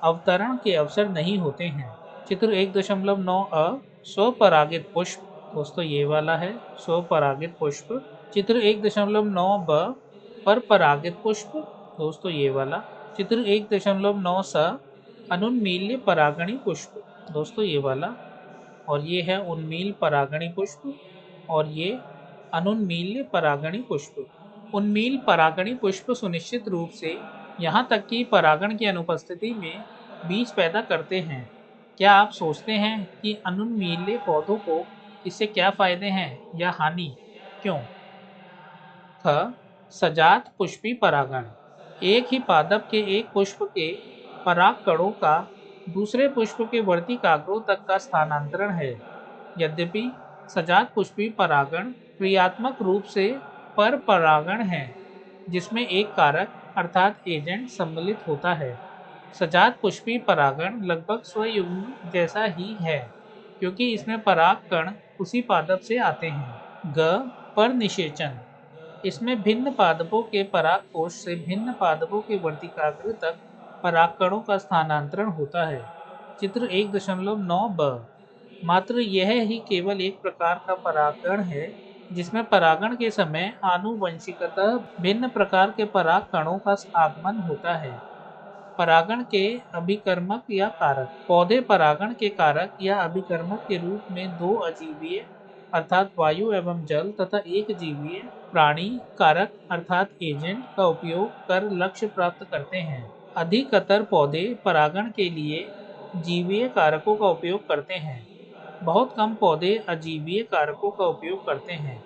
अवतरण के अवसर नहीं होते हैं। चित्र 1.9 अ। स्वपरागित पुष्प, दोस्तों ये वाला है स्वपरागित पुष्प। चित्र 1.9 ब। पर परागित पुष्प, दोस्तों ये वाला। चित्र 1.9 स। अनुन्मील्य परागणी पुष्प, दोस्तों ये वाला। और ये है उन्मील परागणी पुष्प और ये अनुन्मील्य परागणी पुष्प। उन्मील परागणी पुष्प सुनिश्चित रूप से यहाँ तक कि परागण की अनुपस्थिति में बीज पैदा करते हैं। क्या आप सोचते हैं कि अनुन्मील्य पौधों को इससे क्या फायदे हैं या हानि? क्यों? ख। सजात पुष्पी परागण। एक ही पादप के एक पुष्प के परागकणों का दूसरे पुष्प के वर्तिकाग्रों तक का स्थानांतरण है। यद्यपि सजात पुष्पी परागण क्रियात्मक रूप से पर परागण है, जिसमें एक कारक अर्थात एजेंट सम्मिलित होता है। सजात पुष्पी परागण लगभग स्वयुग्म जैसा ही है, क्योंकि इसमें पराग कण उसी पादप से आते हैं। ग। पर निषेचन। इसमें भिन्न पादपों के परागकोश से भिन्न पादपों के वर्तिकाग्र तक परागकणों का स्थानांतरण होता है। चित्र 1.9 ब। मात्र यह ही केवल एक प्रकार का परागण है जिसमें परागण के समय आनुवंशिकतः भिन्न प्रकार के परागकणों का आगमन होता है। परागण के अभिकर्मक या कारक। पौधे परागण के कारक या अभिकर्मक के रूप में 2 अजीवीय अर्थात वायु एवं जल तथा एक जीवीय प्राणी कारक अर्थात एजेंट का उपयोग कर लक्ष्य प्राप्त करते हैं। अधिकतर पौधे परागण के लिए जीवीय कारकों का उपयोग करते हैं। बहुत कम पौधे अजीवीय कारकों का उपयोग करते हैं।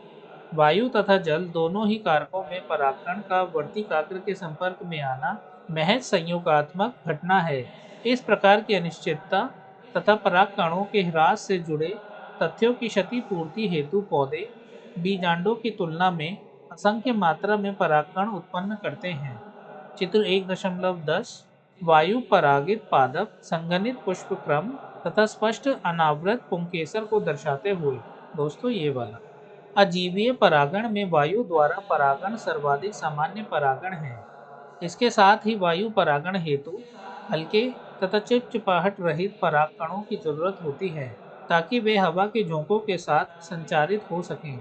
वायु तथा जल दोनों ही कारकों में परागकण का वर्तिकाग्र के संपर्क में आना महज संयोगात्मक घटना है। इस प्रकार की अनिश्चितता तथा परागकणों के ह्रास से जुड़े तथ्यों की क्षतिपूर्ति हेतु पौधे बीजांडों की तुलना में असंख्य मात्रा में परागकण उत्पन्न करते हैं। चित्र 1.10 वायु परागित पादप संघनित पुष्प क्रम तथा स्पष्ट अनावृत पुंकेसर को दर्शाते हुए। दोस्तों ये वाला अजीवीय परागण में वायु द्वारा परागण सर्वाधिक सामान्य परागण है। इसके साथ ही वायु परागण हेतु हल्के तथा चिपचिपाहट रहित परागकणों की जरूरत होती है, ताकि वे हवा के झोंकों के साथ संचारित हो सकें।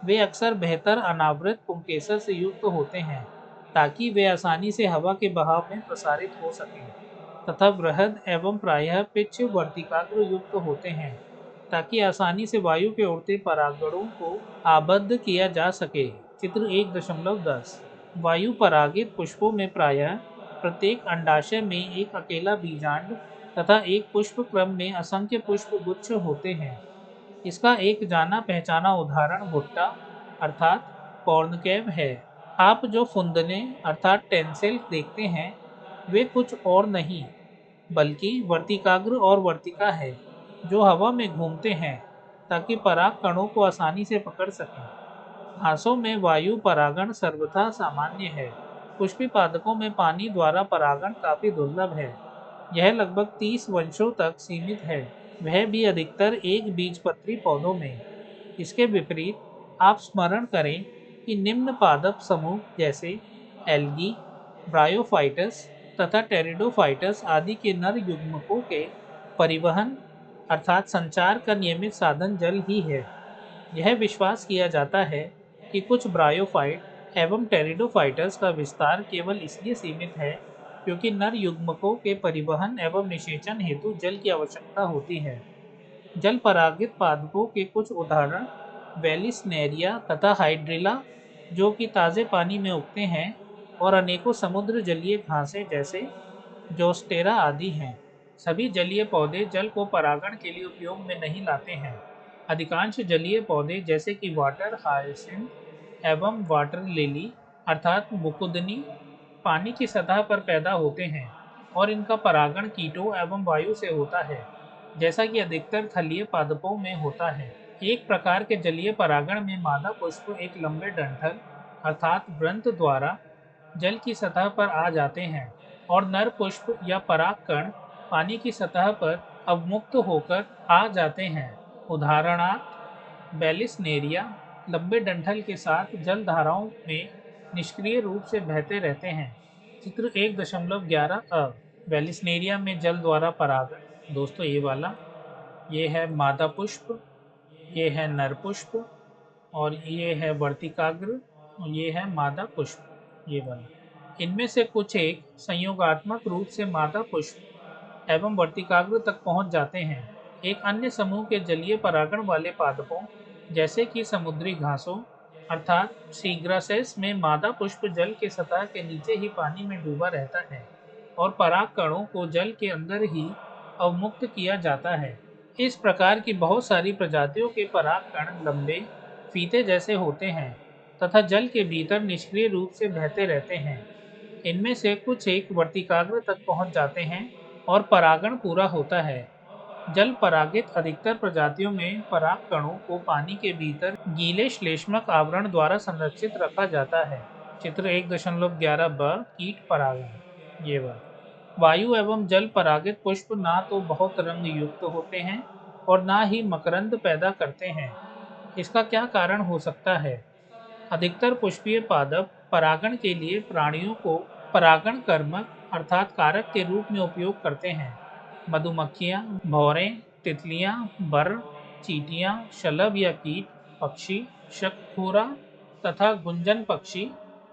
वे अक्सर बेहतर अनावृत पुंकेसर से युक्त होते हैं, ताकि वे आसानी से हवा के बहाव में प्रसारित हो सकें, तथा बृहद एवं प्रायः पिच्छ वर्तिकाग्र युक्त होते हैं, ताकि आसानी से वायु के उड़ते परागणों को आबद्ध किया जा सके। चित्र 1.10 वायु परागित पुष्पों में प्रायः प्रत्येक अंडाशय में एक अकेला बीजांड तथा एक पुष्प क्रम में असंख्य पुष्प गुच्छ होते हैं। इसका एक जाना पहचाना उदाहरण भुट्टा अर्थात कॉर्नकेव है। आप जो फुंदने अर्थात टेंसेल देखते हैं, वे कुछ और नहीं बल्कि वर्तिकाग्र और वर्तिका है, जो हवा में घूमते हैं ताकि पराग कणों को आसानी से पकड़ सकें। घासों में वायु परागण सर्वथा सामान्य है। पुष्पी पादपों में पानी द्वारा परागण काफी दुर्लभ है। यह लगभग 30 वंशों तक सीमित है, वह भी अधिकतर एक बीजपत्री पौधों में। इसके विपरीत आप स्मरण करें कि निम्न पादप समूह जैसे एल्गी, ब्रायोफाइटस तथा टेरिडोफाइटस आदि के नर युग्मकों के परिवहन अर्थात संचार का नियमित साधन जल ही है। यह विश्वास किया जाता है कि कुछ ब्रायोफाइट एवं टेरिडोफाइटस का विस्तार केवल इसलिए सीमित है क्योंकि नर युग्मकों के परिवहन एवं निषेचन हेतु जल की आवश्यकता होती है। जल परागित पादपों के कुछ उदाहरण वेलिस्नेरिया तथा हाइड्रिला, जो कि ताज़े पानी में उगते हैं, और अनेकों समुद्र जलीय घासें जैसे जोस्टेरा आदि हैं। सभी जलीय पौधे जल को परागण के लिए उपयोग में नहीं लाते हैं। अधिकांश जलीय पौधे जैसे कि वाटर हायसिंथ एवं वाटर लिली अर्थात मुकुंदनी पानी की सतह पर पैदा होते हैं, और इनका परागण कीटों एवं वायु से होता है, जैसा कि अधिकतर थलीय पादपों में होता है। एक प्रकार के जलीय परागण में मादा पुष्प एक लंबे डंठल अर्थात वृंत द्वारा जल की सतह पर आ जाते हैं, और नर पुष्प या परागकण पानी की सतह पर अवमुक्त होकर आ जाते हैं। उदाहरणार्थ बेलिस्नेरिया लंबे डंठल के साथ जल धाराओं में निष्क्रिय रूप से बहते रहते हैं। चित्र 1.11 बेलिस्नेरिया में जल द्वारा परागण। दोस्तों ये वाला ये है मादा पुष्प, ये है नर पुष्प, और ये है वर्तिकाग्र, और ये है मादा पुष्प ये वाला। इनमें से कुछ एक संयोगात्मक रूप से मादा पुष्प एवं वर्तिकाग्र तक पहुंच जाते हैं। एक अन्य समूह के जलीय परागण वाले पादपों जैसे कि समुद्री घासों अर्थात सीग्रासेस में मादा पुष्प जल के सतह के नीचे ही पानी में डूबा रहता है, और पराग कणों को जल के अंदर ही अवमुक्त किया जाता है। इस प्रकार की बहुत सारी प्रजातियों के पराग कण लंबे फीते जैसे होते हैं तथा जल के भीतर निष्क्रिय रूप से बहते रहते हैं। इनमें से कुछ एक वर्तिकाग्र तक पहुंच जाते हैं और परागण पूरा होता है। जल परागित अधिकतर प्रजातियों में पराग कणों को पानी के भीतर गीले श्लेष्मक आवरण द्वारा संरक्षित रखा जाता है। चित्र 1.11 ब कीट परागण ये वह वायु एवं जल परागित पुष्प ना तो बहुत रंग युक्त होते हैं और ना ही मकरंद पैदा करते हैं। इसका क्या कारण हो सकता है? अधिकतर पुष्पीय पादप परागण के लिए प्राणियों को परागण कर्मक अर्थात कारक के रूप में उपयोग करते हैं। मधुमक्खियाँ, भौरें, तितलियाँ, बर, चींटियाँ, शलभ या कीट, पक्षी, शंखफोड़ा तथा गुंजन पक्षी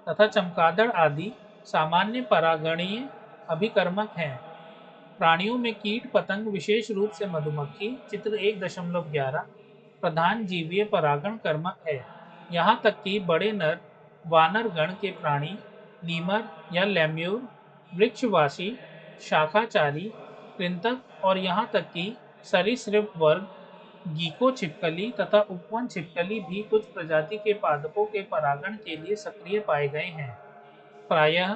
तथा चमगादड़ आदि सामान्य परागणीय अभिकर्मक हैं। प्राणियों में कीट पतंग विशेष रूप से मधुमक्खी चित्र 1.11 प्रधान जीवीय परागण कर्मक है। यहाँ तक कि बड़े नर वानर गण के प्राणी लीमर या लेम्यूर, वृक्षवासी, शाखाचारी, कृंतक और यहाँ तक कि सरीसृप वर्ग गीको छिपकली तथा उपवन छिपकली भी कुछ प्रजाति के पादपों के परागण के लिए सक्रिय पाए गए हैं। प्रायः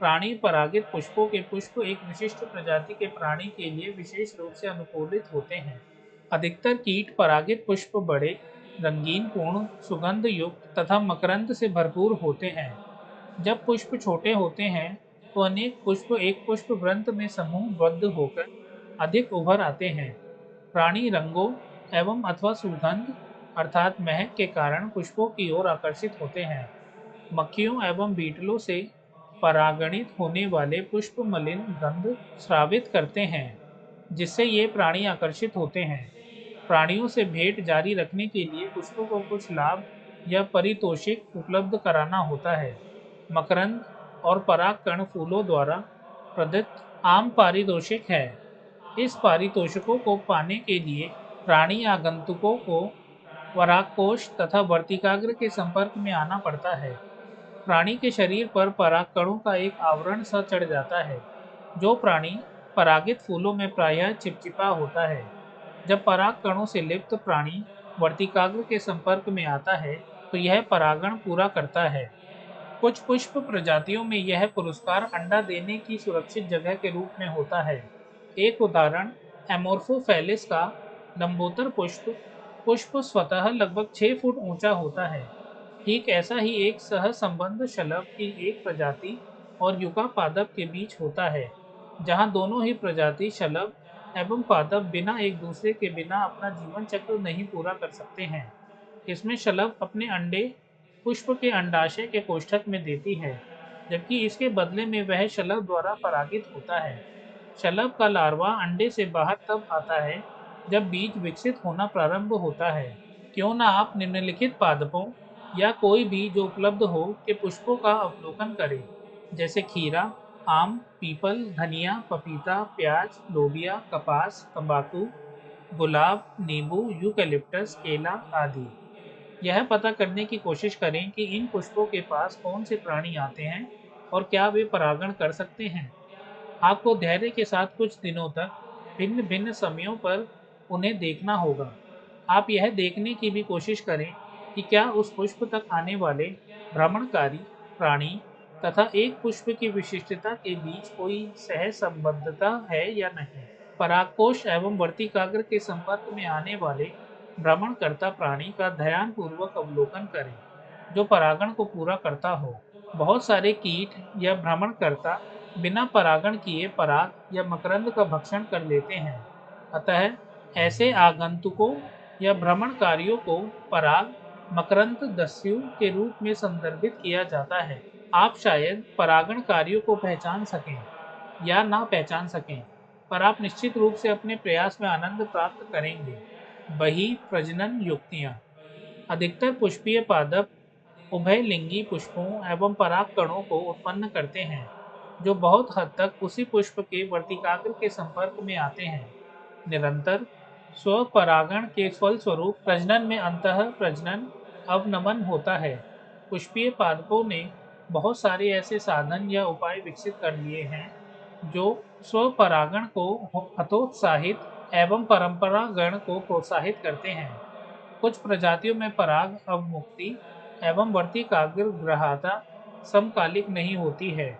प्राणी परागित पुष्पों के पुष्प एक विशिष्ट प्रजाति के प्राणी के लिए विशेष रूप से अनुकूलित होते हैं। अधिकतर कीट परागित पुष्प बड़े, रंगीन पूर्ण, सुगंध युक्त तथा मकरंद से भरपूर होते हैं। जब पुष्प छोटे होते हैं तो अनेक पुष्प एक पुष्प वृंत में समूहबद्ध होकर अधिक उभर आते हैं। प्राणी रंगों एवं अथवा सुगंध अर्थात महक के कारण पुष्पों की ओर आकर्षित होते हैं। मक्खियों एवं बीटलों से परागणित होने वाले पुष्प मलिन गंध स्रावित करते हैं, जिससे ये प्राणी आकर्षित होते हैं। प्राणियों से भेंट जारी रखने के लिए पुष्पों को कुछ लाभ या पारितोषिक उपलब्ध कराना होता है। मकरंद और परागकण फूलों द्वारा प्रदत्त आम पारितोषिक है। इस पारितोषिकों को पाने के लिए प्राणी आगंतुकों को परागकोश तथा वर्तिकाग्र के संपर्क में आना पड़ता है। प्राणी के शरीर पर परागकणों का एक आवरण सा चढ़ जाता है, जो प्राणी परागित फूलों में प्रायः चिपचिपा होता है। जब परागकणों से लिप्त प्राणी वर्तिकाग्र के संपर्क में आता है, तो यह परागण पूरा करता है। कुछ पुष्प प्रजातियों में यह पुरस्कार अंडा देने की सुरक्षित जगह के रूप में होता है। एक उदाहरण एमोर्फोफेलिस का लंबोत्तर पुष्प पुष्प स्वतः लगभग 6 फुट ऊंचा होता है। ठीक ऐसा ही एक सहसंबंध शलभ की एक प्रजाति और युका पादप के बीच होता है, जहां दोनों ही प्रजाति शलभ एवं पादप बिना एक दूसरे के बिना अपना जीवन चक्र नहीं पूरा कर सकते हैं। इसमें शलभ अपने अंडे पुष्प के अंडाशय के कोष्ठक में देती है, जबकि इसके बदले में वह शलभ द्वारा परागित होता है। शलभ का लार्वा अंडे से बाहर तब आता है जब बीज विकसित होना प्रारंभ होता है। क्यों न आप निम्नलिखित पादपों या कोई भी जो उपलब्ध हो के पुष्पों का अवलोकन करें, जैसे खीरा, आम, पीपल, धनिया, पपीता, प्याज, लोबिया, कपास, तंबाकू, गुलाब, नींबू, यूकेलिप्टस, केला आदि। यह पता करने की कोशिश करें कि इन पुष्पों के पास कौन से प्राणी आते हैं और क्या वे परागण कर सकते हैं। आपको धैर्य के साथ कुछ दिनों तक भिन्न-भिन्न समयों पर उन्हें देखना होगा। आप यह देखने की भी कोशिश करें कि क्या उस पुष्प तक आने वाले भ्रमणकारी प्राणी तथा एक पुष्प की विशिष्टता के बीच कोई सहसंबद्धता है या नहीं। परागकोश एवं वर्तिकाग्र के संपर्क में आने वाले भ्रमणकर्ता प्राणी का ध्यानपूर्वक अवलोकन करें, जो परागण को पूरा करता हो। बहुत सारे कीट या भ्रमणकर्ता बिना परागण किए पराग या मकरंद का भक्षण कर लेते हैं। अतः ऐसे आगंतुकों या भ्रमणकारियों को पराग मकरंद दस्यु के रूप में संदर्भित किया जाता है। आप शायद परागणकारियों को पहचान सकें या ना पहचान सकें, पर आप निश्चित रूप से अपने प्रयास में आनंद प्राप्त करेंगे। बही प्रजनन युक्तियाँ। अधिकतर पुष्पीय पादप उभयलिंगी पुष्पों एवं परागकणों को उत्पन्न करते हैं, जो बहुत हद तक उसी पुष्प के वर्तिकाग्र के संपर्क में आते हैं। निरंतर स्वपरागण के फलस्वरूप प्रजनन में अंतः प्रजनन अवनमन होता है। पुष्पीय पादपों ने बहुत सारे ऐसे साधन या उपाय विकसित कर लिए हैं, जो स्वपरागण को हतोत्साहित एवं परंपरागण को प्रोत्साहित करते हैं। कुछ प्रजातियों में पराग अवमुक्ति एवं वर्तिकाग्र ग्राह्यता समकालिक नहीं होती है।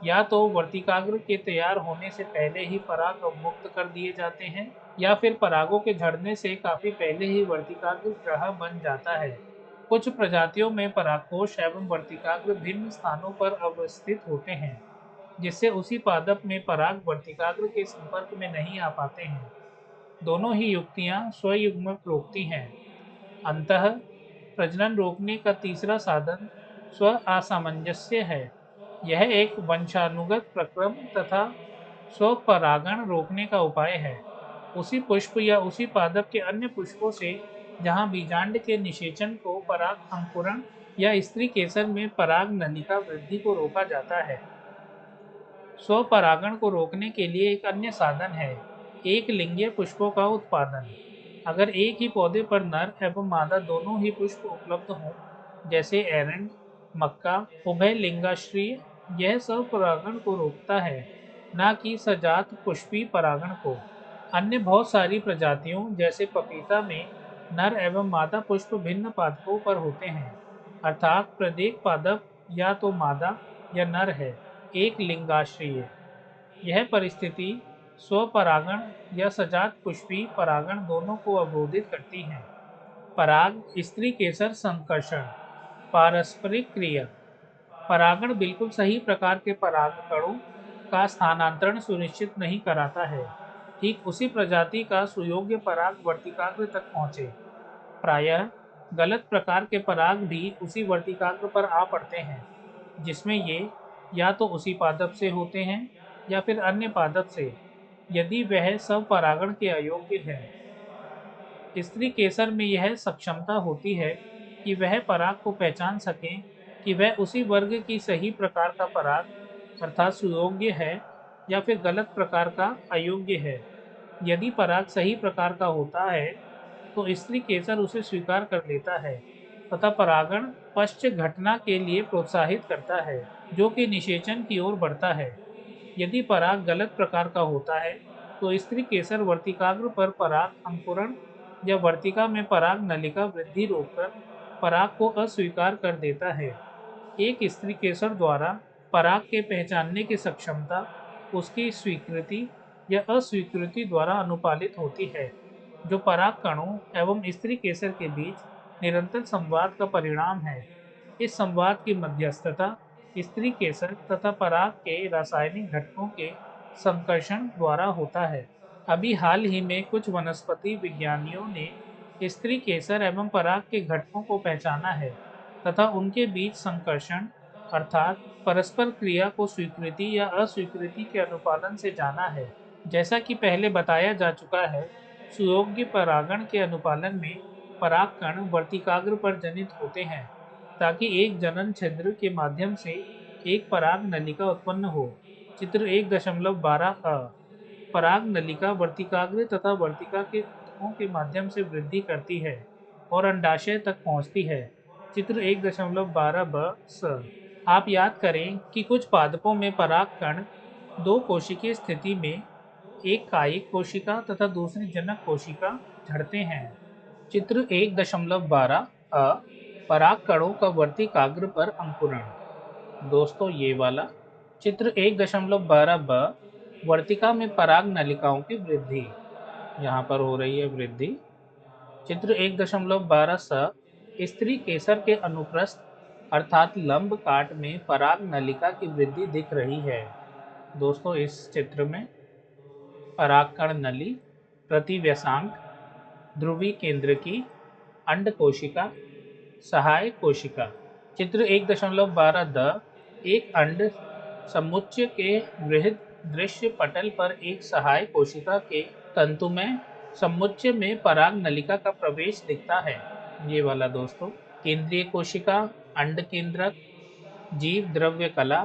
या तो वर्तिकाग्र के तैयार होने से पहले ही पराग अवमुक्त कर दिए जाते हैं, या फिर परागों के झड़ने से काफी पहले ही वर्तिकाग्र ग्रह बन जाता है। कुछ प्रजातियों में परागकोश एवं वर्तिकाग्र भिन्न स्थानों पर अवस्थित होते हैं, जिससे उसी पादप में पराग वर्तिकाग्र के संपर्क में नहीं आ पाते हैं। दोनों ही युक्तियां स्वयुग्मक रोकती हैं। अंतः प्रजनन रोकने का तीसरा साधन स्व असामंजस्य है। यह एक वंशानुगत प्रक्रम तथा स्वपरागण रोकने का उपाय है। उसी पुष्प या उसी पादप के अन्य पुष्पों से जहाँ बीजांड के निषेचन को पराग अंकुरण या स्त्री केसर में पराग नलिका वृद्धि को रोका जाता है। स्वपरागण को रोकने के लिए एक अन्य साधन है एक लिंगीय पुष्पों का उत्पादन। अगर एक ही पौधे पर नर एवं मादा दोनों ही पुष्प उपलब्ध हों, जैसे एरंड, मक्का, उभय लिंगाश्रय, यह स्वपरागण को रोकता है, न कि सजात पुष्पी परागण को। अन्य बहुत सारी प्रजातियों जैसे पपीता में नर एवं मादा पुष्प भिन्न पादपों पर होते हैं, अर्थात प्रत्येक पादप या तो मादा या नर है, एक लिंगाश्रय। यह परिस्थिति स्वपरागण या सजात पुष्पी परागण दोनों को अवरोधित करती है। पराग स्त्री केसर संकर्षण। पारस्परिक क्रिया। परागण बिल्कुल सही प्रकार के परागकणों का स्थानांतरण सुनिश्चित नहीं कराता है। ठीक उसी प्रजाति का सुयोग्य पराग वर्तिकाग्र तक पहुँचे। प्रायः गलत प्रकार के पराग भी उसी वर्तिकाग्र पर आ पड़ते हैं, जिसमें ये या तो उसी पादप से होते हैं या फिर अन्य पादप से, यदि वह स्वपरागण के अयोग्य है। स्त्री केसर में यह सक्षमता होती है कि वह पराग को पहचान सके कि वह उसी वर्ग की सही प्रकार का पराग अर्थात सुयोग्य है या फिर गलत प्रकार का अयोग्य है। यदि पराग सही प्रकार का होता है तो स्त्री केसर उसे स्वीकार कर लेता है तथा परागण पश्च घटना के लिए प्रोत्साहित करता है, जो कि निषेचन की ओर बढ़ता है। यदि पराग गलत प्रकार का होता है तो स्त्री केसर वर्तिकाग्र पर पराग अंकुरण या वर्तिका में पराग नलिका वृद्धि रोककर पराग को अस्वीकार कर देता है। एक स्त्री केसर द्वारा पराग के पहचानने की क्षमता उसकी स्वीकृति या अस्वीकृति द्वारा अनुपालित होती है, जो पराग कणों एवं स्त्री केसर के बीच निरंतर संवाद का परिणाम है। इस संवाद की मध्यस्थता स्त्री केसर तथा पराग के रासायनिक घटकों के संकर्षण द्वारा होता है। अभी हाल ही में कुछ वनस्पति विज्ञानियों ने स्त्री केसर एवं पराग के घटकों को पहचाना है तथा उनके बीच संकर्षण अर्थात परस्पर क्रिया को स्वीकृति या अस्वीकृति के अनुपालन से जाना है। जैसा कि पहले बताया जा चुका है, सुयोग्य परागण के अनुपालन में पराग कण वर्तिकाग्र पर जनित होते हैं ताकि एक जनन छिद्र के माध्यम से एक पराग नलिका उत्पन्न हो। चित्र 1.12 पराग नलिका वर्तिकाग्र तथा वर्तिका के ऊतकों के माध्यम से वृद्धि करती है और अंडाशय तक पहुंचती है। चित्र 1.12 आप याद करें कि कुछ पादपों में पराग कण दो कोशिकीय स्थिति में एक कायिक कोशिका तथा दूसरी जनक कोशिका झड़ते हैं। चित्र 1.12 पराग कणों का वर्तिकाग्र पर अंकुरण। दोस्तों ये वाला चित्र 1.12 वर्तिका में पराग नलिकाओं की वृद्धि, यहाँ पर हो रही है वृद्धि। चित्र 1.12 स्त्री केसर के अनुप्रस्थ अर्थात लंब काट में पराग नलिका की वृद्धि दिख रही है। दोस्तों इस चित्र में परागकण नली, प्रतिव्यसांक, ध्रुवी केंद्र की, अंड कोशिका, सहायक कोशिका। चित्र 1.12 एक अंड समुच्चय के वृहद दृश्य पटल पर एक सहायक कोशिका के तंतुमय समुच्चय में पराग नलिका का प्रवेश दिखता है। ये वाला दोस्तों केंद्रीय कोशिका, अंड केंद्रक, जीव द्रव्य कला,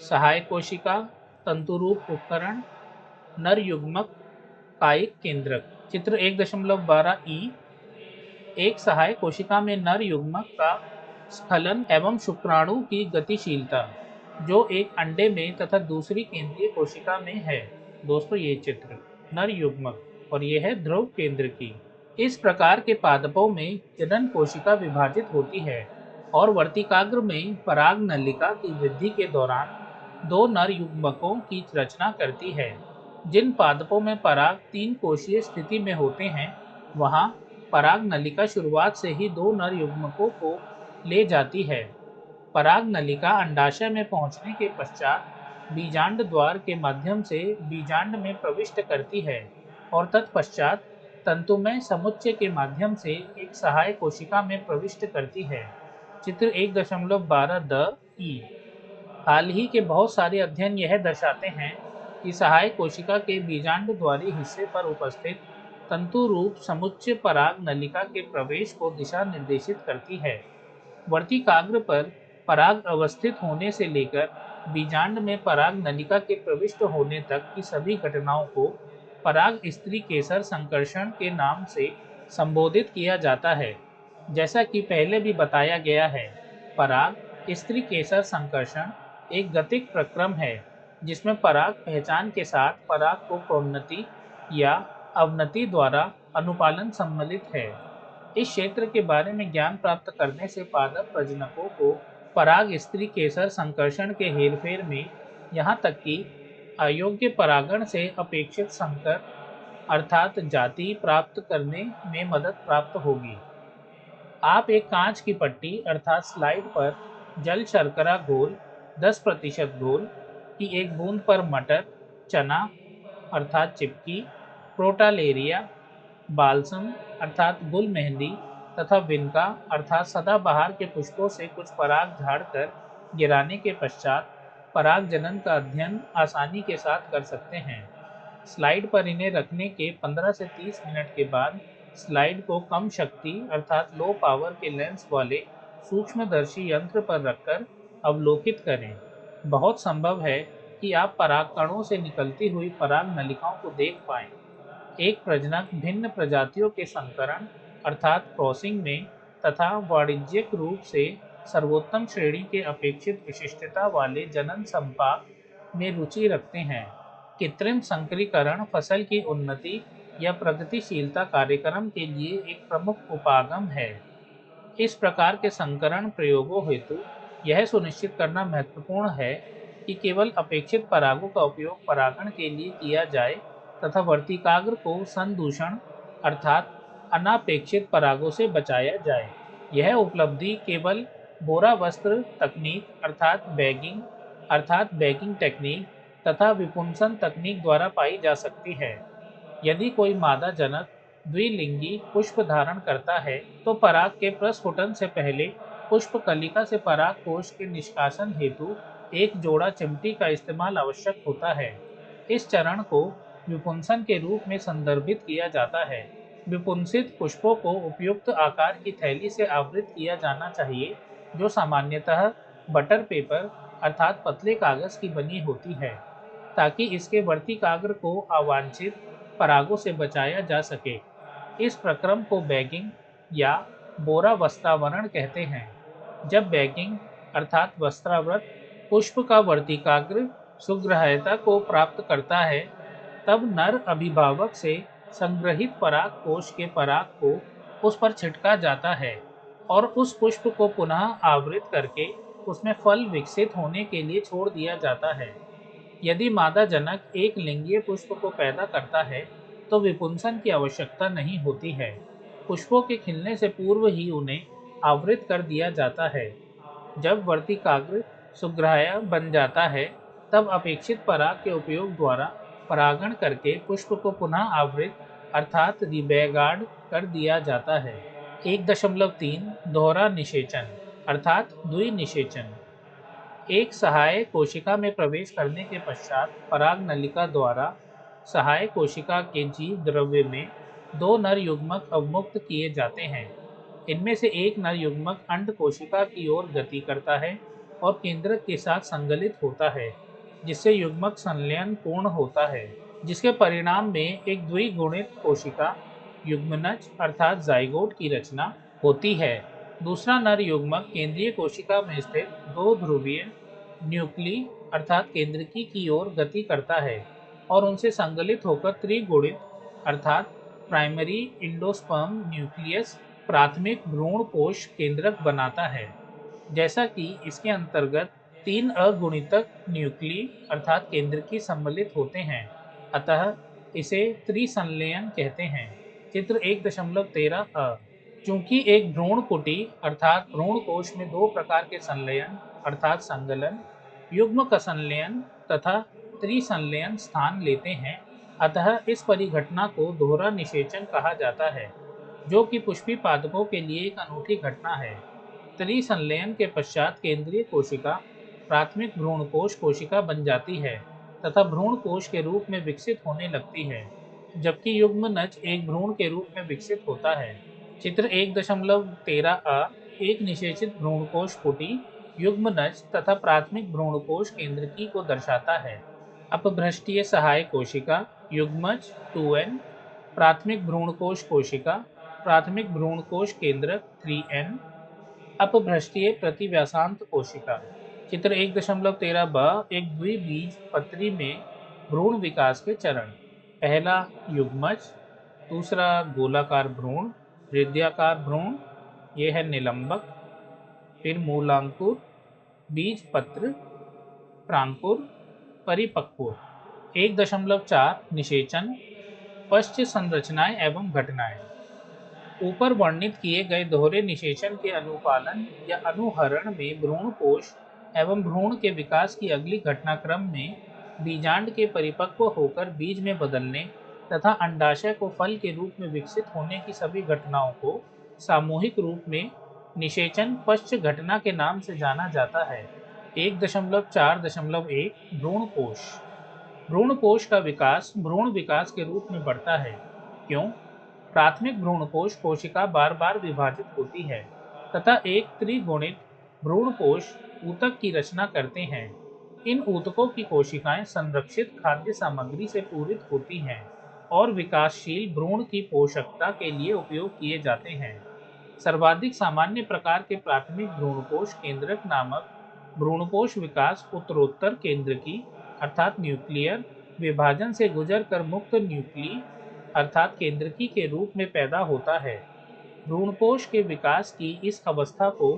सहायक कोशिका, तंतुरूप उपकरण, नर युग्मक, कायिक केंद्रक। चित्र 1.12 एक सहायक कोशिका में नर युग्मक का स्खलन एवं शुक्राणु की गतिशीलता, जो एक अंडे में तथा दूसरी केंद्रीय कोशिका में है। दोस्तों ये चित्र नर युग्मक और यह है ध्रुव केंद्र की। इस प्रकार के पादपों में जनन कोशिका विभाजित होती है और वर्तिकाग्र में पराग नलिका की वृद्धि के दौरान दो नर युग्मकों की रचना करती है। जिन पादपों में पराग तीन कोशीय स्थिति में होते हैं, वहां पराग नलिका शुरुआत से ही दो नर युग्मकों को ले जाती है। पराग नलिका अंडाशय में पहुंचने के पश्चात बीजांड द्वार के माध्यम से बीजांड में प्रविष्ट करती है और तत्पश्चात तंतुमय समुच्चय के माध्यम से एक सहायक कोशिका में प्रविष्ट करती है। चित्र 1.12 हाल ही के बहुत सारे अध्ययन यह दर्शाते हैं कि सहायक कोशिका के बीजांड द्वारी हिस्से पर उपस्थित तंतु रूप समुच्चय पराग नलिका के प्रवेश को दिशा निर्देशित करती है। वर्तिकाग्र पर पराग अवस्थित होने से लेकर बीजांड में पराग नलिका के प्रविष्ट होने तक की सभी घटनाओं को पराग स्त्री केसर संकर्षण के नाम से संबोधित किया जाता है। जैसा कि पहले भी बताया गया है, पराग स्त्री केसर संकर्षण एक गतिक प्रक्रम है जिसमें पराग पहचान के साथ पराग को प्रोन्नति या अवनति द्वारा अनुपालन सम्मिलित है। इस क्षेत्र के बारे में ज्ञान प्राप्त करने से पादप प्रजनकों को पराग स्त्री केसर संकर्षण के हेरफेर में यहाँ तक कि अयोग्य परागण से अपेक्षित संकर अर्थात जाति प्राप्त करने में मदद प्राप्त होगी। आप एक कांच की पट्टी अर्थात स्लाइड पर जल शर्करा घोल 10% घोल की एक बूंद पर मटर, चना, अर्थात चिपकी, क्रोटालेरिया, बाल्सम अर्थात गुल मेहंदी तथा विनका अर्थात सदाबहार के पुष्पों से कुछ पराग झाड़कर गिराने के पश्चात पराग जनन का अध्ययन आसानी के साथ कर सकते हैं। स्लाइड पर इन्हें रखने के 15 से 30 मिनट के बाद स्लाइड को कम शक्ति अर्थात लो पावर के लेंस वाले सूक्ष्मदर्शी यंत्र पर रखकर अवलोकित करें। बहुत संभव है कि आप परागकणों से निकलती हुई पराग नलिकाओं को देख पाएं। एक प्रजनक भिन्न प्रजातियों के संकरण अर्थात क्रॉसिंग में तथा वाणिज्यिक रूप से सर्वोत्तम श्रेणी के अपेक्षित विशिष्टता वाले जनन संपाक में रुचि रखते हैं। कृत्रिम संकरीकरण फसल की उन्नति या प्रगतिशीलता कार्यक्रम के लिए एक प्रमुख उपागम है। इस प्रकार के संकरण प्रयोगों हेतु यह सुनिश्चित करना महत्वपूर्ण है कि केवल अपेक्षित परागों का उपयोग परागण के लिए किया जाए तथा वर्तिकाग्र को संदूषण अर्थात अनापेक्षित परागों से बचाया जाए। यह उपलब्धि केवल बोरा वस्त्र तकनीक अर्थात बैगिंग टेक्निक तथा विपुंसन तकनीक द्वारा पाई जा सकती है। यदि कोई मादा जनक द्विलिंगी पुष्प धारण करता है तो पराग के प्रस्फुटन से पहले पुष्प कलिका से पराग कोश के निष्कासन हेतु एक जोड़ा चिमटी का इस्तेमाल आवश्यक होता है। इस चरण को विपुंसन के रूप में संदर्भित किया जाता है। विपुंसित पुष्पों को उपयुक्त आकार की थैली से आवृत किया जाना चाहिए जो सामान्यतः बटर पेपर अर्थात पतले कागज की बनी होती है ताकि इसके वर्तिकाग्र को अवांछित परागों से बचाया जा सके। इस प्रक्रम को बैगिंग या बोरा वस्त्रावरण कहते हैं। जब बैगिंग अर्थात वस्त्रावृत पुष्प का वर्तिकाग्र सुग्राह्यता को प्राप्त करता है तब नर अभिभावक से संग्रहित पराग कोश के पराग को उस पर छिटका जाता है और उस पुष्प को पुनः आवृत करके उसमें फल विकसित होने के लिए छोड़ दिया जाता है। यदि मादा जनक एक लिंगीय पुष्प को पैदा करता है तो विपुंसन की आवश्यकता नहीं होती है। पुष्पों के खिलने से पूर्व ही उन्हें आवृत कर दिया जाता है। जब वर्तिकाग्र सुग्राह्य बन जाता है तब अपेक्षित पराग के उपयोग द्वारा परागण करके पुष्प को पुनः आवृत अर्थात रिबैगार्ड कर दिया जाता है। 1.3 दोहरा निषेचन अर्थात द्विनिषेचन एक सहायक कोशिका में प्रवेश करने के पश्चात पराग नलिका द्वारा सहायक कोशिका के जीव द्रव्य में दो नर युग्मक अवमुक्त किए जाते हैं। इनमें से एक नर युग्मक अंड कोशिका की ओर गति करता है और केंद्रक के साथ संगलित होता है जिससे युग्मक संलयन पूर्ण होता है जिसके परिणाम में एक द्विगुणित कोशिका युग्मनज अर्थात जाइगोट की रचना होती है। दूसरा नर युग्मक केंद्रीय कोशिका में स्थित दो ध्रुवीय न्यूक्ली अर्थात केंद्रकी की ओर गति करता है और उनसे संगलित होकर त्रिगुणित अर्थात प्राइमरी इंडोस्पर्म न्यूक्लियस प्राथमिक भ्रूण कोश केंद्रक बनाता है। जैसा कि इसके अंतर्गत 3 अगुणितक न्यूक्ली अर्थात केंद्रकी सम्मिलित होते हैं अतः इसे त्रिसंलयन कहते हैं। चित्र 1.13 चूंकि एक भ्रूण कुटी अर्थात भ्रूण कोश में दो प्रकार के संलयन अर्थात संगलन युग्मक संलयन तथा त्रिसंलयन स्थान लेते हैं अतः इस परिघटना को दोहरा निषेचन कहा जाता है जो कि पुष्पी पादपों के लिए एक अनूठी घटना है। त्रिसंलयन के पश्चात केंद्रीय कोशिका प्राथमिक भ्रूणकोश कोशिका बन जाती है तथा भ्रूण कोश के रूप में विकसित होने लगती है जबकि युग्मनज एक भ्रूण के रूप में विकसित होता है। चित्र 1.13 एक निषेचित भ्रूणकोश कुटी युग्मनज तथा प्राथमिक भ्रूणकोश केंद्रकी को दर्शाता है। अपभ्रष्टीय सहायक कोशिका युग्मज 2n प्राथमिक भ्रूणकोश कोशिका प्राथमिक भ्रूणकोश केंद्रक 3n अपभ्रष्टीय प्रतिव्यासांत कोशिका। चित्र 1.13 ब एक द्विबीज पत्री में भ्रूण विकास के चरण। पहला युग्मज, दूसरा गोलाकार भ्रूण, हृदयाकार भ्रूण, यह है निलंबक, फिर मूलांकुर, बीज पत्र, प्रांकुर, परिपक्व। 1.4 निषेचन, पश्च संरचनाएं एवं घटनाएं। ऊपर वर्णित किए गए दोहरे निषेचन के अनुपालन या अनुहरण में भ्रूण कोश एवं भ्रूण के विकास की अगली घटनाक्रम में बीजांड के परिपक्व होकर बीज में बदलने तथा अंडाशय को फल के रूप में विकसित होने की सभी घटनाओं को सामूहिक रूप में निषेचन पश्च घटना के नाम से जाना जाता है। 1.4.1 भ्रूण कोश। भ्रूण कोश का विकास भ्रूण विकास के रूप में बढ़ता है। क्यों? प्राथमिक भ्रूण कोश कोशिका बार बार विभाजित होती है तथा एक त्रिगुणित भ्रूण कोश ऊतक की रचना करते हैं। इन ऊतकों की कोशिकाएं संरक्षित खाद्य सामग्री से पूरित होती हैं और विकासशील भ्रूण की पोषकता के लिए उपयोग किए जाते हैं। सर्वाधिक सामान्य प्रकार के प्राथमिक भ्रूणकोश केंद्रक नामक भ्रूणकोश विकास उत्तरोत्तर केंद्रकी अर्थात न्यूक्लियर विभाजन से गुजरकर मुक्त न्यूक्ली अर्थात केंद्रकी के रूप में पैदा होता है। भ्रूणकोश के विकास की इस अवस्था को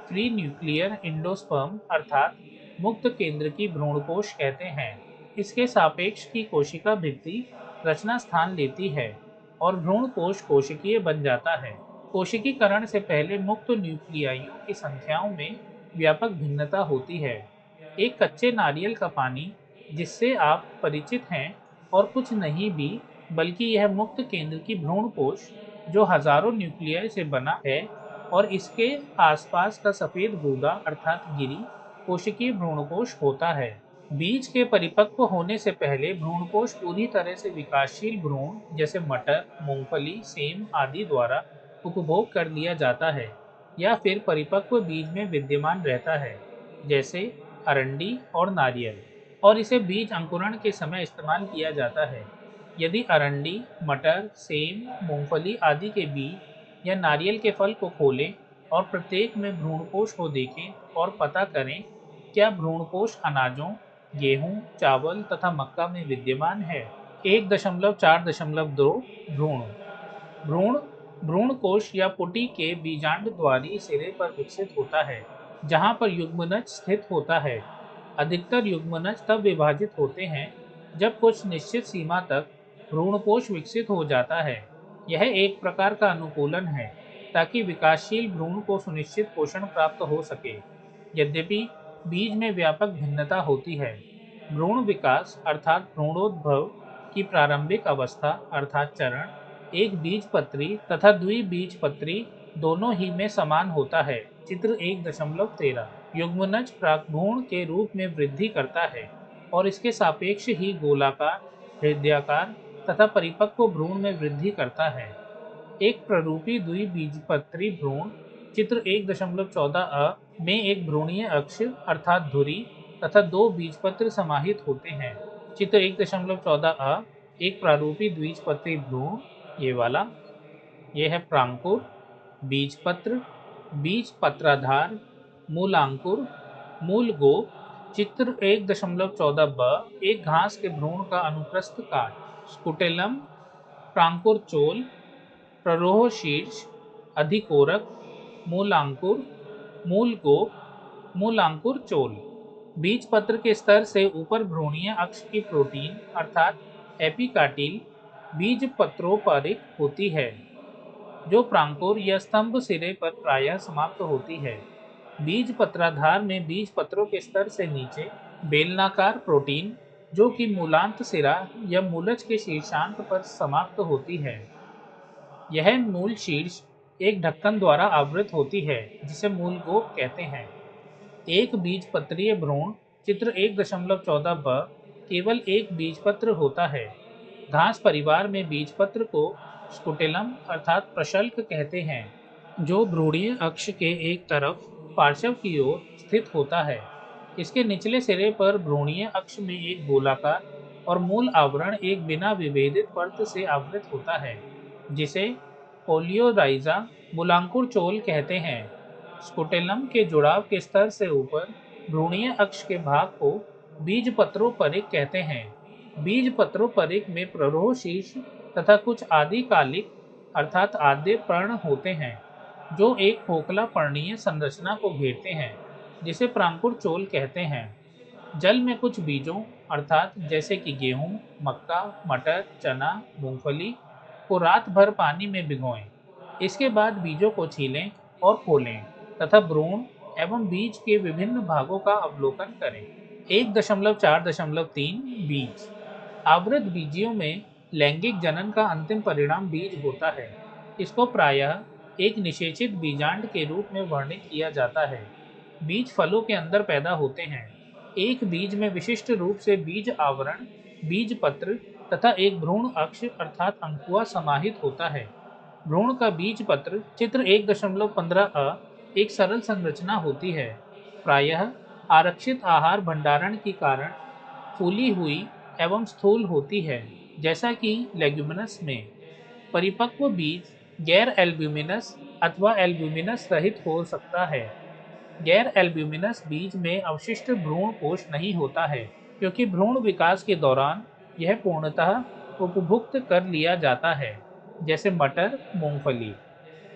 फ्री न्यूक्लियर एंडोस्पर्म अर्थात मुक्त केंद्रकी भ्रूणकोश कहते हैं। इसके सापेक्ष की कोशिका भित्ति रचना स्थान लेती है और भ्रूणकोश कोशिकीय बन जाता है। कोशिकीकरण से पहले मुक्त न्यूक्लियाइयों की संख्याओं में व्यापक भिन्नता होती है। एक कच्चे नारियल का पानी जिससे आप परिचित हैं और कुछ नहीं भी बल्कि यह मुक्त केंद्र की भ्रूणकोश जो हजारों न्यूक्लियाई से बना है और इसके आसपास का सफेद गूदा अर्थात गिरी कोशिकीय भ्रूणकोश होता है। बीज के परिपक्व होने से पहले भ्रूणकोश पूरी तरह से विकासशील भ्रूण जैसे मटर, मूंगफली, सेम आदि द्वारा उपभोग कर लिया जाता है या फिर परिपक्व बीज में विद्यमान रहता है जैसे अरंडी और नारियल, और इसे बीज अंकुरण के समय इस्तेमाल किया जाता है। यदि अरंडी, मटर, सेम, मूंगफली आदि के बीज या नारियल के फल को खोलें और प्रत्येक में भ्रूणकोश को देखें और पता करें क्या भ्रूणकोश अनाजों, गेहूं, चावल तथा मक्का में विद्यमान है। 1.4.2 भ्रूण भ्रूण भ्रूणकोश या पुटी के बीजांड द्वारी सिरे पर विकसित होता है जहां पर युग्मनज स्थित होता है। अधिकतर युग्मनज तब विभाजित होते हैं जब कुछ निश्चित सीमा तक भ्रूणकोश विकसित हो जाता है। यह एक प्रकार का अनुकूलन है ताकि विकासशील भ्रूण को सुनिश्चित पोषण प्राप्त हो सके। यद्यपि बीज में व्यापक भिन्नता होती है। भ्रूण विकास अर्थात भ्रूणोद्भव की प्रारंभिक अवस्था अर्थात चरण एक बीजपत्री तथा द्विबीजपत्री दोनों ही में समान होता है। चित्र 1.13 युग्मनज प्राकभ्रूण के रूप में वृद्धि करता है और इसके सापेक्ष ही गोलाकार, हृदयाकार तथा परिपक्व भ्रूण में वृद्धि करता है। एक प्ररूपी द्विबीजपत्री भ्रूण चित्र 1.14 में एक भ्रूणीय अक्ष अर्थात धुरी तथा दो बीजपत्र समाहित होते हैं। चित्र 1.14 एक प्रारूपी द्विबीजपत्री भ्रूण ये वाला, ये है प्रांकुर, बीजपत्र, बीज पत्राधार, मूलांकुर, मूल गोप। चित्र 1.14 एक घास के भ्रूण का अनुप्रस्थ काट, स्कुटेलम, प्रांकुर चोल, प्ररोह शीर्ष, अधिकोरक, मूलांकुर, मूल गोप, मूलांकुर चोल। बीजपत्र के स्तर से ऊपर भ्रूणीय अक्ष की प्रोटीन अर्थात एपिकाटिल बीजपत्रोपरिक होती है जो प्रांकुर या स्तंभ सिरे पर प्रायः समाप्त होती है। बीज पत्राधार में बीज पत्रों के स्तर से नीचे बेलनाकार प्रोटीन जो कि मूलांत सिरा या मूलज के शीर्षांत पर समाप्त होती है। यह मूल शीर्ष एक ढक्कन द्वारा आवृत होती है जिसे मूलगोप कहते हैं। एक बीजपत्रीय भ्रूण चित्र 1.14 केवल एक बीजपत्र होता है। घास परिवार में बीजपत्र को स्कुटेलम अर्थात प्रशल्क कहते हैं जो भ्रूणीय अक्ष के एक तरफ पार्श्व की ओर स्थित होता है। इसके निचले सिरे पर भ्रूणीय अक्ष में एक गोलाकार और मूल आवरण एक बिना विभेदित परत से आवृत होता है जिसे ओलियोराइजा मूलांकुर चोल कहते हैं। स्कुटेलम के जुड़ाव के स्तर से ऊपर भ्रूणीय अक्ष के भाग को बीजपत्रोपरिक कहते हैं। बीजपत्रोपरिक में प्ररोह शीर्ष तथा कुछ आदिकालिक अर्थात आद्य पर्ण होते हैं जो एक खोखला पर्णीय संरचना को घेरते हैं जिसे प्रांकुर चोल कहते हैं। जल में कुछ बीजों अर्थात जैसे कि गेहूं, मक्का, मटर, चना, मूंगफली को रात भर पानी में भिगोएं। इसके बाद बीजों को छीलें और खोलें तथा भ्रूण एवं बीज के विभिन्न भागों का अवलोकन करें। 1.4.3 बीज। आवृत बीजियों में लैंगिक जनन का अंतिम परिणाम बीज होता है। इसको प्रायः एक निषेचित बीजांड के रूप में वर्णित किया जाता है। बीज फलों के अंदर पैदा होते हैं। एक बीज में विशिष्ट रूप से बीज आवरण, बीज पत्र तथा एक भ्रूण अक्ष अर्थात अंकुआ समाहित होता है। भ्रूण का बीज पत्र चित्र 1.15 एक सरल संरचना होती है, प्रायः आरक्षित आहार भंडारण के कारण फूली हुई एवं स्थूल होती है, जैसा कि लेग्युमिनस में। परिपक्व बीज गैर एल्ब्यूमिनस अथवा एल्ब्यूमिनस रहित हो सकता है। गैर एल्ब्यूमिनस बीज में अवशिष्ट भ्रूण कोश नहीं होता है, क्योंकि भ्रूण विकास के दौरान यह पूर्णतः उपभुक्त कर लिया जाता है, जैसे मटर, मूंगफली।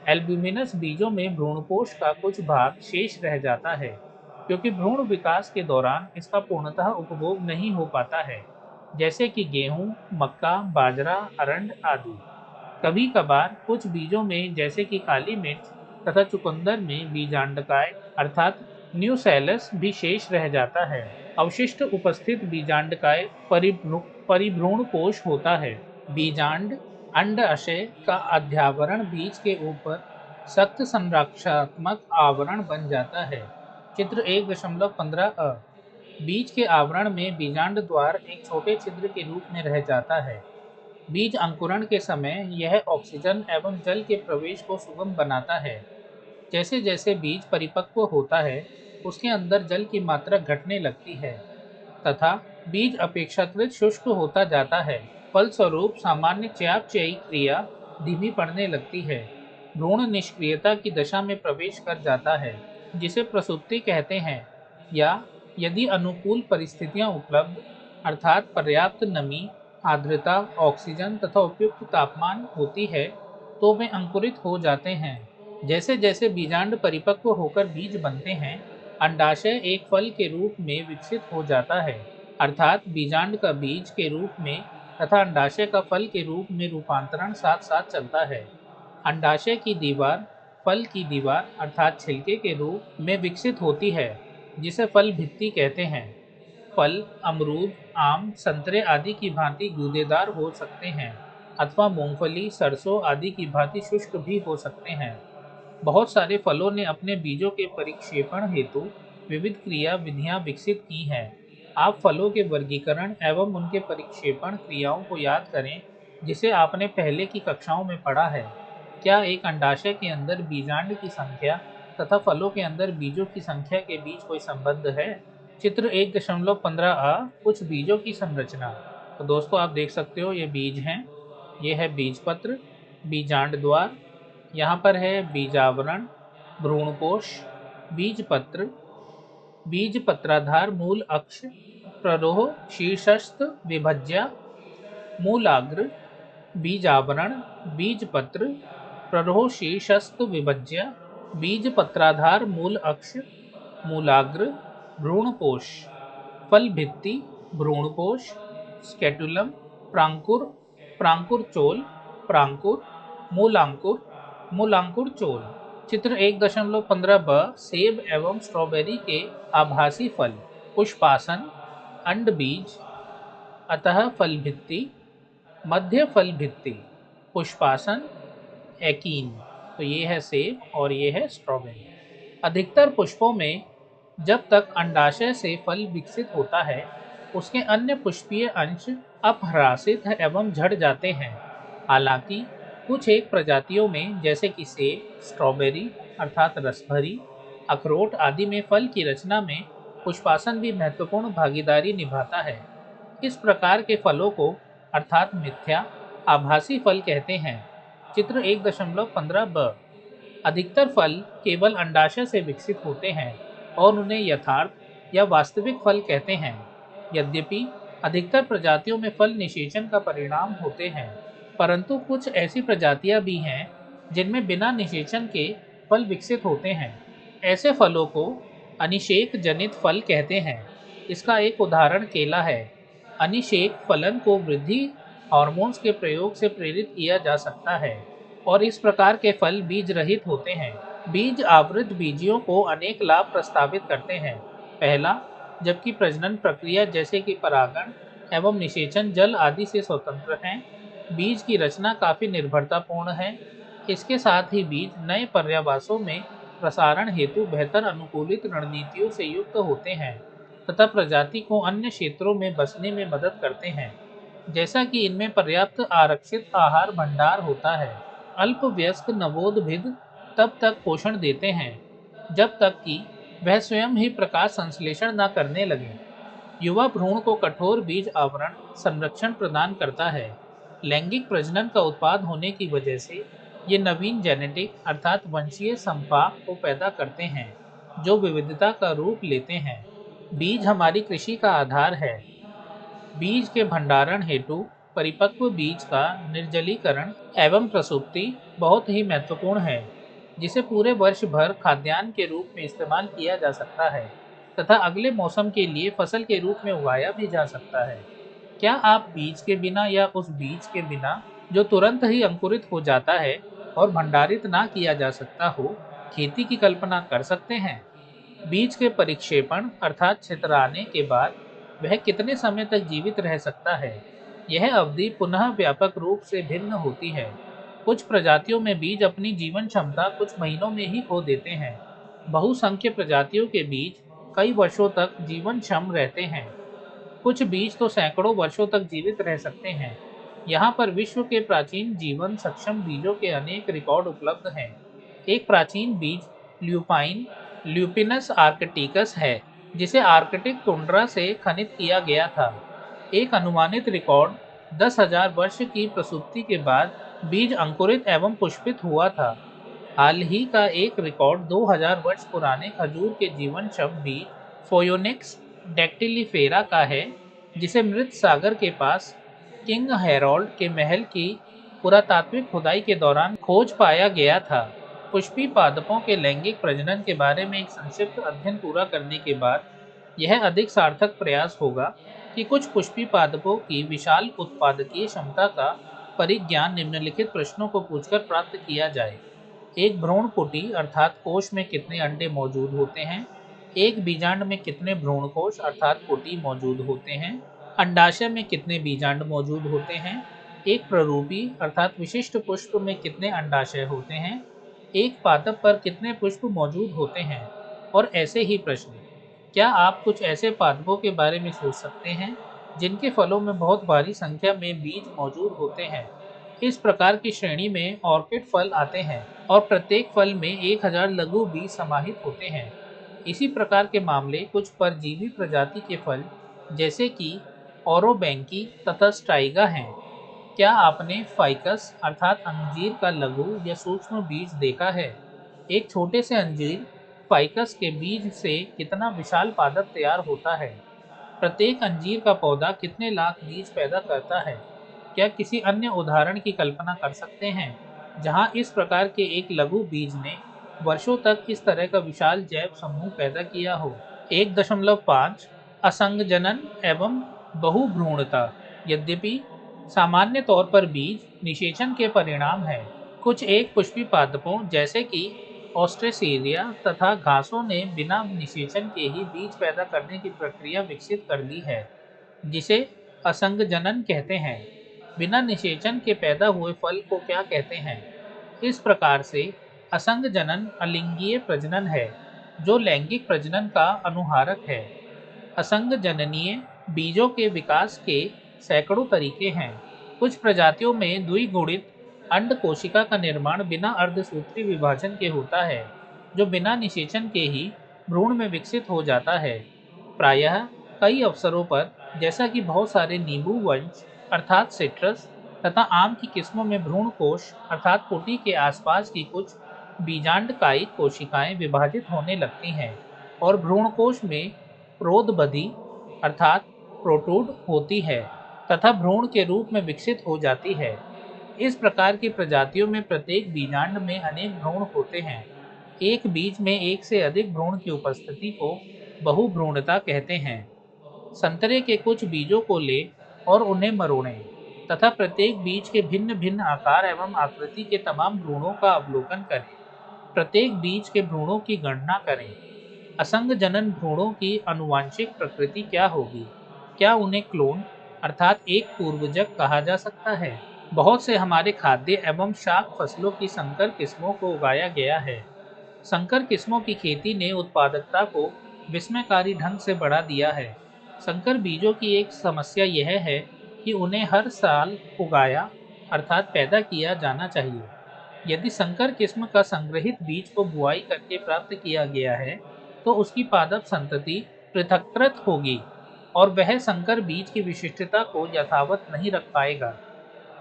एल्ब्यूमिनस बीजों में भ्रूणकोश का कुछ भाग शेष रह जाता है, क्योंकि भ्रूण विकास के दौरान इसका पूर्णतः उपभोग नहीं हो पाता है, जैसे कि गेहूं, मक्का, बाजरा, अरंड आदि। कभी कभार कुछ बीजों में जैसे कि काली मिर्च तथा चुकंदर में बीजांडकाय अर्थात न्यूसेलस भी शेष रह जाता है। अवशिष्ट उपस्थित बीजांडकाय परिभ्रूण कोश होता है। बीजांड अंडाशय का अध्यावरण बीज के ऊपर सख्त संरक्षात्मक आवरण बन जाता है। चित्र 1.15 बीज के आवरण में बीजांड द्वार एक छोटे छिद्र के रूप में रह जाता है। बीज अंकुरण के समय यह ऑक्सीजन एवं जल के प्रवेश को सुगम बनाता है। जैसे जैसे बीज परिपक्व होता है, उसके अंदर जल की मात्रा घटने लगती है तथा बीज अपेक्षाकृत शुष्क होता जाता है। फलस्वरूप सामान्य चयापचयी क्रिया धीमी पड़ने लगती है। भ्रूण निष्क्रियता की दशा में प्रवेश कर जाता है, जिसे प्रसूति कहते हैं, या यदि अनुकूल परिस्थितियां उपलब्ध अर्थात पर्याप्त नमी, आर्द्रता, ऑक्सीजन तथा उपयुक्त तापमान होती है, तो वे अंकुरित हो जाते हैं। जैसे जैसे बीजांड परिपक्व होकर बीज बनते हैं, अंडाशय एक फल के रूप में विकसित हो जाता है, अर्थात बीजांड का बीज के रूप में तथा अंडाशय का फल के रूप में रूपांतरण साथ साथ चलता है। अंडाशय की दीवार फल की दीवार अर्थात छिलके के रूप में विकसित होती है, जिसे फल भित्ति कहते हैं। फल अमरूद, आम, संतरे आदि की भांति गूदेदार हो सकते हैं, अथवा मूंगफली, सरसों आदि की भांति शुष्क भी हो सकते हैं। बहुत सारे फलों ने अपने बीजों के परिक्षेपण हेतु विविध क्रिया विधियां विकसित की हैं। आप फलों के वर्गीकरण एवं उनके परिक्षेपण क्रियाओं को याद करें, जिसे आपने पहले की कक्षाओं में पढ़ा है। क्या एक अंडाशय के अंदर बीजांड की संख्या तथा फलों के अंदर बीजों की संख्या के बीच कोई संबंध है? चित्र 1.15 कुछ बीजों की संरचना। तो दोस्तों आप देख सकते हो ये बीज हैं। ये है बीजपत्र, बीजांड द्वार, यहाँ पर है बीजावरण, भ्रूणकोश, बीजपत्र, बीजपत्राधार मूल अक्ष, प्ररोह शीर्षस्थ विभज्या, मूलाग्र, बीजावरण, बीजपत्र, प्ररोह शीर्षस्थ विभज्या, बीजपत्राधार मूल अक्ष, मूलाग्र, भ्रूणकोश, फल भित्ति, भ्रूणकोश, स्केटुलम, प्रांकुर, प्रांकुर चोल, प्रांकुर, मूलांकुर, मूलांकुर चोल। चित्र 1.15 सेब एवं स्ट्रॉबेरी के आभासी फल। पुष्पासन, अंड बीज, अतः फल भित्ति, मध्य फल भित्ति, पुष्पासन, एकीन। तो ये है सेब और ये है स्ट्रॉबेरी। अधिकतर पुष्पों में जब तक अंडाशय से फल विकसित होता है, उसके अन्य पुष्पीय अंश अपह्रासित एवं झड़ जाते हैं। हालांकि कुछ एक प्रजातियों में जैसे कि सेब, स्ट्रॉबेरी अर्थात रसभरी, अखरोट आदि में फल की रचना में पुष्पासन भी महत्वपूर्ण भागीदारी निभाता है। इस प्रकार के फलों को अर्थात मिथ्या आभासी फल कहते हैं। चित्र 1.15 अधिकतर फल केवल अंडाशय से विकसित होते हैं और उन्हें यथार्थ या वास्तविक फल कहते हैं। यद्यपि अधिकतर प्रजातियों में फल निषेचन का परिणाम होते हैं, परंतु कुछ ऐसी प्रजातियां भी हैं जिनमें बिना निषेचन के फल विकसित होते हैं। ऐसे फलों को अनिषेक जनित फल कहते हैं। इसका एक उदाहरण केला है। अनिषेक फलन को वृद्धि हार्मोन्स के प्रयोग से प्रेरित किया जा सकता है और इस प्रकार के फल बीज रहित होते हैं। बीज आवृत बीजियों को अनेक लाभ प्रस्तावित करते हैं। पहला, जबकि प्रजनन प्रक्रिया जैसे कि परागण एवं निषेचन जल आदि से स्वतंत्र हैं। बीज की रचना काफी निर्भरतापूर्ण है। इसके साथ ही बीज नए पर्यावासों में प्रसारण हेतु बेहतर अनुकूलित रणनीतियों से युक्त होते हैं तथा प्रजाति को अन्य क्षेत्रों में बसने में मदद करते हैं, जैसा कि इनमें पर्याप्त आरक्षित आहार भंडार होता है। अल्पवयस्क नवोद्भिद तब तक पोषण देते हैं जब तक कि वह स्वयं ही प्रकाश संश्लेषण न करने लगे। युवा भ्रूण को कठोर बीज आवरण संरक्षण प्रदान करता है। लैंगिक प्रजनन का उत्पाद होने की वजह से ये नवीन जेनेटिक अर्थात वंशीय संपाक को पैदा करते हैं जो विविधता का रूप लेते हैं। बीज हमारी कृषि का आधार है। बीज के भंडारण हेतु परिपक्व बीज का निर्जलीकरण एवं प्रसुप्ति बहुत ही महत्वपूर्ण है, जिसे पूरे वर्ष भर खाद्यान्न के रूप में इस्तेमाल किया जा सकता है तथा अगले मौसम के लिए फसल के रूप में उगाया भी जा सकता है। क्या आप बीज के बिना या उस बीज के बिना जो तुरंत ही अंकुरित हो जाता है और भंडारित ना किया जा सकता हो, खेती की कल्पना कर सकते हैं? बीज के परिक्षेपण अर्थात छितराने के बाद वह कितने समय तक जीवित रह सकता है? यह अवधि पुनः व्यापक रूप से भिन्न होती है। कुछ प्रजातियों में बीज अपनी जीवन क्षमता कुछ महीनों में ही खो देते हैं। बहुसंख्य प्रजातियों के बीज कई वर्षों तक जीवन क्षम रहते हैं। कुछ बीज तो सैकड़ों वर्षों तक जीवित रह सकते हैं। यहाँ पर विश्व के प्राचीन जीवन सक्षम बीजों के अनेक रिकॉर्ड उपलब्ध हैं। एक प्राचीन बीज ल्यूपाइन ल्यूपिनस आर्कटिकस है, जिसे आर्कटिक टुंड्रा से खनित किया गया था। एक अनुमानित रिकॉर्ड 10,000 वर्ष की प्रसुप्ति के बाद बीज अंकुरित एवं पुष्पित हुआ था। हाल ही का एक रिकॉर्ड 2000 वर्ष पुराने खजूर के जीवन शव बीज फोयोनिक्स डेक्टिलीफेरा का है, जिसे मृत सागर के पास किंग हेरोल्ड के महल की पुरातात्विक खुदाई के दौरान खोज पाया गया था। पुष्पी पादपों के लैंगिक प्रजनन के बारे में एक संक्षिप्त अध्ययन पूरा करने के बाद यह अधिक सार्थक प्रयास होगा कि कुछ पुष्पी पादपों की विशाल उत्पादकीय क्षमता का परिज्ञान निम्नलिखित प्रश्नों को पूछकर प्राप्त किया जाए। एक भ्रूणकुटी अर्थात कोश में कितने अंडे मौजूद होते हैं? एक बीजांड में कितने भ्रूणकोश अर्थात कुटी मौजूद होते हैं? अंडाशय में कितने बीजांड मौजूद होते हैं? एक प्ररूपी अर्थात विशिष्ट पुष्प में कितने अंडाशय होते हैं? एक पादप पर कितने पुष्प मौजूद होते हैं? और ऐसे ही प्रश्न। क्या आप कुछ ऐसे पादपों के बारे में सोच सकते हैं जिनके फलों में बहुत भारी संख्या में बीज मौजूद होते हैं? इस प्रकार की श्रेणी में ऑर्किड फल आते हैं और प्रत्येक फल में 1000 लघु बीज समाहित होते हैं। इसी प्रकार के मामले कुछ परजीवी प्रजाति के फल जैसे कि औरोबैंकी तथा स्टाइगा हैं। क्या आपने फाइकस अर्थात अंजीर का लघु या सूक्ष्म बीज देखा है? एक छोटे से अंजीर फाइकस के बीज से कितना विशाल पादप तैयार होता है? प्रत्येक अंजीर का पौधा कितने लाख बीज पैदा करता है? क्या किसी अन्य उदाहरण की कल्पना कर सकते हैं जहां इस प्रकार के एक लघु बीज ने वर्षों तक इस तरह का विशाल जैव समूह पैदा किया हो? 1.5 असंगजनन एवं बहुभ्रूणता। यद्यपि सामान्य तौर पर बीज निषेचन के परिणाम है, कुछ एक पुष्पी पादपों जैसे कि ऑस्ट्रेसेरिया तथा घासों ने बिना निषेचन के ही बीज पैदा करने की प्रक्रिया विकसित कर ली है, जिसे असंगजनन कहते हैं। बिना निषेचन के पैदा हुए फल को क्या कहते हैं? इस प्रकार से असंगजनन अलिंगीय प्रजनन है, जो लैंगिक प्रजनन का अनुहारक है। असंगजननीय बीजों के विकास के सैकड़ों तरीके हैं। कुछ प्रजातियों में द्विगुणित अंड कोशिका का निर्माण बिना अर्धसूत्री विभाजन के होता है, जो बिना निषेचन के ही भ्रूण में विकसित हो जाता है। प्रायः कई अवसरों पर, जैसा कि बहुत सारे नींबू वंश अर्थात सिट्रस तथा आम की किस्मों में भ्रूण कोश अर्थात कुटी के आसपास की कुछ बीजांडकायिक कोशिकाएं विभाजित होने लगती हैं और भ्रूणकोश में प्रोदबधि अर्थात प्रोटूड होती है तथा भ्रूण के रूप में विकसित हो जाती है। इस प्रकार की प्रजातियों में प्रत्येक बीजांड में अनेक भ्रूण होते हैं। एक बीज में एक से अधिक भ्रूण की उपस्थिति को बहुभ्रूणता कहते हैं। संतरे के कुछ बीजों को लें और उन्हें मरोड़ें तथा प्रत्येक बीज के भिन्न भिन्न आकार एवं आकृति के तमाम भ्रूणों का अवलोकन करें। प्रत्येक बीज के भ्रूणों की गणना करें। असंग जनन भ्रूणों की आनुवांशिक प्रकृति क्या होगी? क्या उन्हें क्लोन अर्थात एक पूर्वजक कहा जा सकता है? बहुत से हमारे खाद्य एवं शाक फसलों की संकर किस्मों को उगाया गया है। संकर किस्मों की खेती ने उत्पादकता को विस्मयकारी ढंग से बढ़ा दिया है। संकर बीजों की एक समस्या यह है कि उन्हें हर साल उगाया अर्थात पैदा किया जाना चाहिए। यदि संकर किस्म का संग्रहित बीज को बुआई करके प्राप्त किया गया है, तो उसकी पादप संतति पृथक्कृत होगी और वह संकर बीज की विशिष्टता को यथावत नहीं रख पाएगा।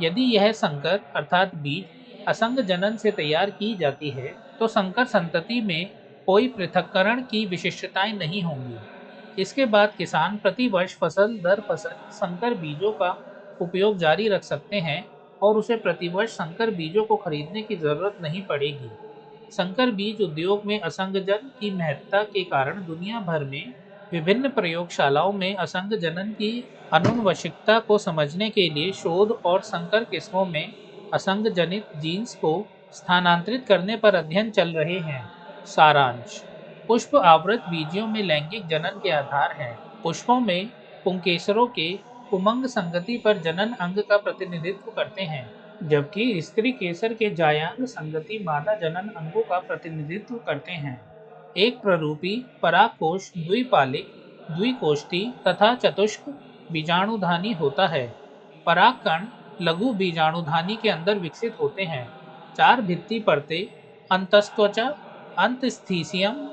यदि यह संकर अर्थात बीज असंग जनन से तैयार की जाती है, तो संकर संतति में कोई पृथक्करण की विशिष्टताएं नहीं होंगी। इसके बाद किसान प्रति वर्ष फसल दर फसल संकर बीजों का उपयोग जारी रख सकते हैं और उसे प्रतिवर्ष संकर बीजों को खरीदने की जरूरत नहीं पड़ेगी। संकर बीज उद्योग में असंगजन की महत्ता के कारण दुनिया भर में विभिन्न प्रयोगशालाओं में असंग जनन की आनुवंशिकता को समझने के लिए शोध और संकर किस्मों में असंग जनित जीन्स को स्थानांतरित करने पर अध्ययन चल रहे हैं। सारांश: पुष्प आवृत बीजियों में लैंगिक जनन के आधार हैं। पुष्पों में पुंकेसरों के पुमंग संगति पर जनन अंग का प्रतिनिधित्व करते हैं, जबकि स्त्री केसर के जायांग संगति मादा जनन अंगों का प्रतिनिधित्व करते हैं। एक प्ररूपी परागकोश द्विपालिक, द्विकोष्ठी तथा चतुष्क बीजाणुधानी होता है। परागकण लघु बीजाणुधानी के अंदर विकसित होते हैं। चार भित्ति परतें अंतस्त्वचा, अंतस्थीसियम,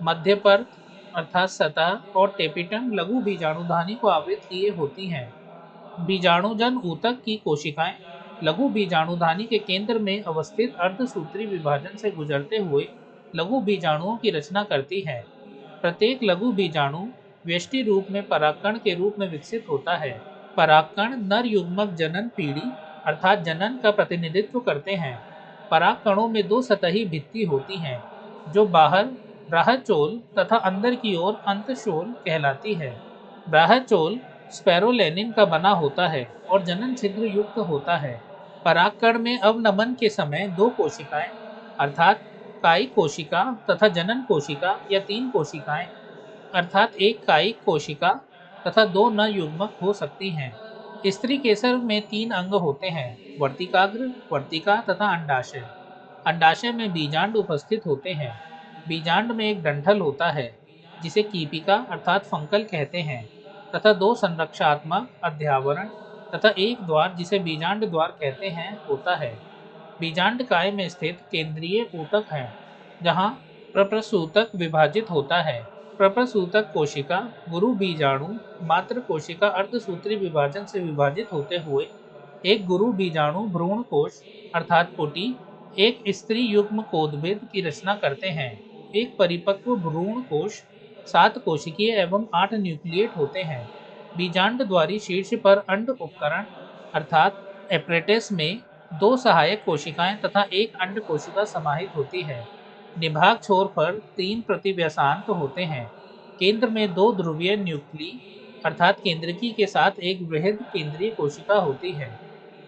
मध्यपर्त अर्थात सतह और टेपिटम लघु बीजाणुधानी को आवृत किए होती हैं। बीजाणुजन ऊतक की कोशिकाएं लघु बीजाणुधानी के केंद्र में अवस्थित अर्धसूत्री विभाजन से गुजरते हुए लघु बीजाणुओं की रचना करती है। प्रत्येक लघु बीजाणु व्यष्टि रूप में परागकण के रूप में विकसित होता है। परागकण नर युग्मक जनन पीढ़ी अर्थात जनन का प्रतिनिधित्व करते हैं। परागकणों में दो सतही भित्ति होती हैं, जो बाहर ब्राहचोल तथा अंदर की ओर अंतशोल कहलाती है। ब्राहचोल स्पैरोलेनिन का बना होता है और जनन छिद्र युक्त होता है। परागकण में अवनमन के समय दो कोशिकाएं अर्थात कायिक कोशिका तथा जनन कोशिका या तीन कोशिकाएं अर्थात एक कायिक कोशिका तथा दो नर युग्मक हो सकती हैं। स्त्री केसर में तीन अंग होते हैं: वर्तिकाग्र, वर्तिका तथा अंडाशय। अंडाशय में बीजांड उपस्थित होते हैं। बीजांड में एक डंठल होता है, जिसे कीपिका अर्थात फंकल कहते हैं, तथा दो संरक्षात्मक अध्यावरण तथा एक द्वार, जिसे बीजांड द्वार कहते हैं, होता है। बीजांड काय में स्थित केंद्रीय ऊतक है, जहां प्रप्रसूतक विभाजित होता है। प्रप्रसूतक कोशिका गुरु बीजाणु मात्र कोशिका अर्धसूत्री विभाजन से विभाजित होते हुए एक गुरु बीजाणु भ्रूण कोश अर्थात पुटी, एक स्त्री युग्म कोदबिद की रचना करते हैं। एक परिपक्व भ्रूण कोश 7 कोशिकीय एवं 8 न्यूक्लिएट होते हैं। बीजांड द्वारी शीर्ष पर अंड उपकरण अर्थात एपरेटस में दो सहायक कोशिकाएं तथा एक अंड कोशिका समाहित होती है। निभाग छोर पर 3 प्रतिव्यसांत होते हैं। केंद्र में दो ध्रुवीय न्यूक्ली अर्थात केंद्रकी के साथ एक वृहद केंद्रीय कोशिका होती है।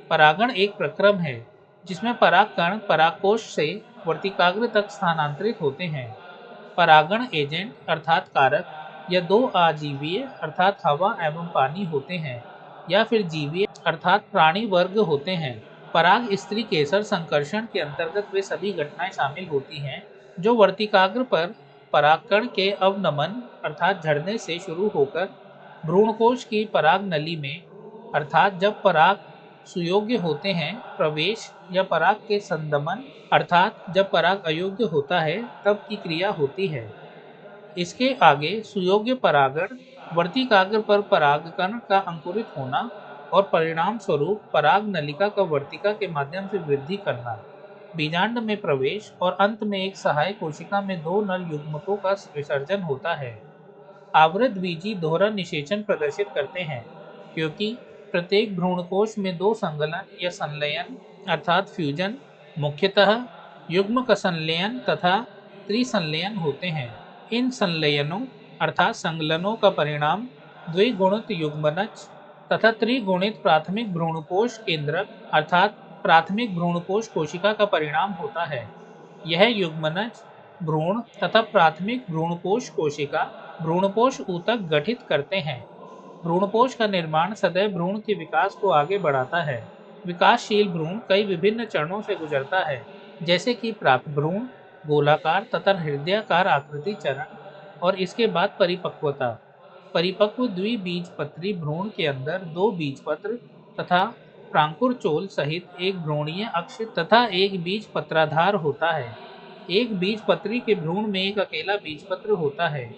परागण एक प्रक्रम है, जिसमें परागकण परागकोश से वर्तिकाग्र तक स्थानांतरित होते हैं। परागण एजेंट अर्थात कारक या दो आजीवीय अर्थात हवा एवं पानी होते हैं, या फिर जीवीय अर्थात प्राणी वर्ग होते हैं। पराग स्त्री केसर संकर्षण के अंतर्गत वे सभी घटनाएं शामिल होती हैं जो वर्तिकाग्र पर परागकण के अवनमन अर्थात झड़ने से शुरू होकर भ्रूणकोश की पराग नली में अर्थात जब पराग सुयोग्य होते हैं प्रवेश या पराग के संदमन अर्थात जब पराग अयोग्य होता है तब की क्रिया होती है। इसके आगे सुयोग्य परागण वर्तिकाग्र पर परागकण का अंकुरित होना और परिणाम स्वरूप पराग नलिका का वर्तिका के माध्यम से वृद्धि करना, बीजांड में प्रवेश और अंत में एक सहायक कोशिका में दो नर युग्मकों का विसर्जन होता है। आवृत बीजी दोहरा निषेचन प्रदर्शित करते हैं, क्योंकि प्रत्येक भ्रूणकोश में दो संगलन या संलयन अर्थात फ्यूजन मुख्यतः युग्मक संलयन तथा त्रिसंलयन होते हैं। इन संलयनों अर्थात संगलनों का परिणाम द्विगुणित युग्मनज तथा त्रिगुणित प्राथमिक भ्रूणकोश केंद्रक अर्थात प्राथमिक भ्रूणकोश कोशिका का परिणाम होता है। यह युग्मनज भ्रूण तथा प्राथमिक भ्रूणपोष कोशिका भ्रूणपोष ऊतक गठित करते हैं। भ्रूणपोष का निर्माण सदैव भ्रूण के विकास को आगे बढ़ाता है। विकासशील भ्रूण कई विभिन्न चरणों से गुजरता है, जैसे कि प्राप्त भ्रूण, गोलाकार तथा हृदयाकार आकृति चरण और इसके बाद परिपक्वता। परिपक्व द्विबीजपत्री भ्रूण के अंदर दो बीजपत्र तथा प्रांकुरचोल सहित एक भ्रूणीय अक्ष तथा एक बीजपत्राधार होता है। एक बीजपत्री के भ्रूण में एक अकेला बीजपत्र होता है।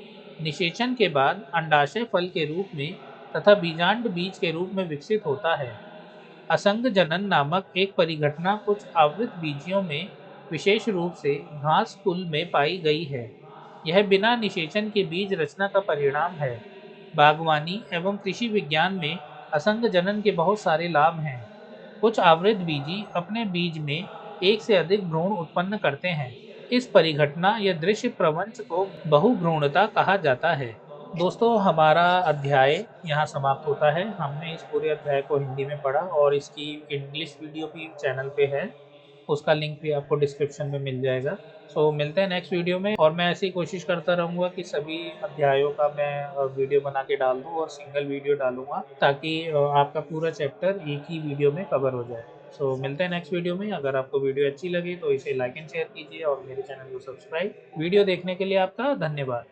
निषेचन के बाद अंडाशय फल के रूप में तथा बीजांड बीज के रूप में विकसित होता है। असंग जनन नामक एक परिघटना कुछ आवृत बीजियों में, विशेष रूप से घास कुल में पाई गई है। यह बिना निषेचन के बीज रचना का परिणाम है। बागवानी एवं कृषि विज्ञान में असंग जनन के बहुत सारे लाभ हैं। कुछ आवृत बीजी अपने बीज में एक से अधिक भ्रूण उत्पन्न करते हैं। इस परिघटना या दृश्य प्रपंच को बहुभ्रूणता कहा जाता है। दोस्तों, हमारा अध्याय यहाँ समाप्त होता है। हमने इस पूरे अध्याय को हिंदी में पढ़ा और इसकी इंग्लिश वीडियो भी चैनल पे है। उसका लिंक भी आपको डिस्क्रिप्शन में मिल जाएगा। सो मिलते हैं नेक्स्ट वीडियो में, और मैं ऐसी कोशिश करता रहूँगा कि सभी अध्यायों का मैं वीडियो बना के डाल दूँ और सिंगल वीडियो डालूँगा, ताकि आपका पूरा चैप्टर एक ही वीडियो में कवर हो जाए। सो मिलते हैं नेक्स्ट वीडियो में। अगर आपको वीडियो अच्छी लगी तो इसे लाइक एंड शेयर कीजिए और मेरे चैनल को सब्सक्राइब। वीडियो देखने के लिए आपका धन्यवाद।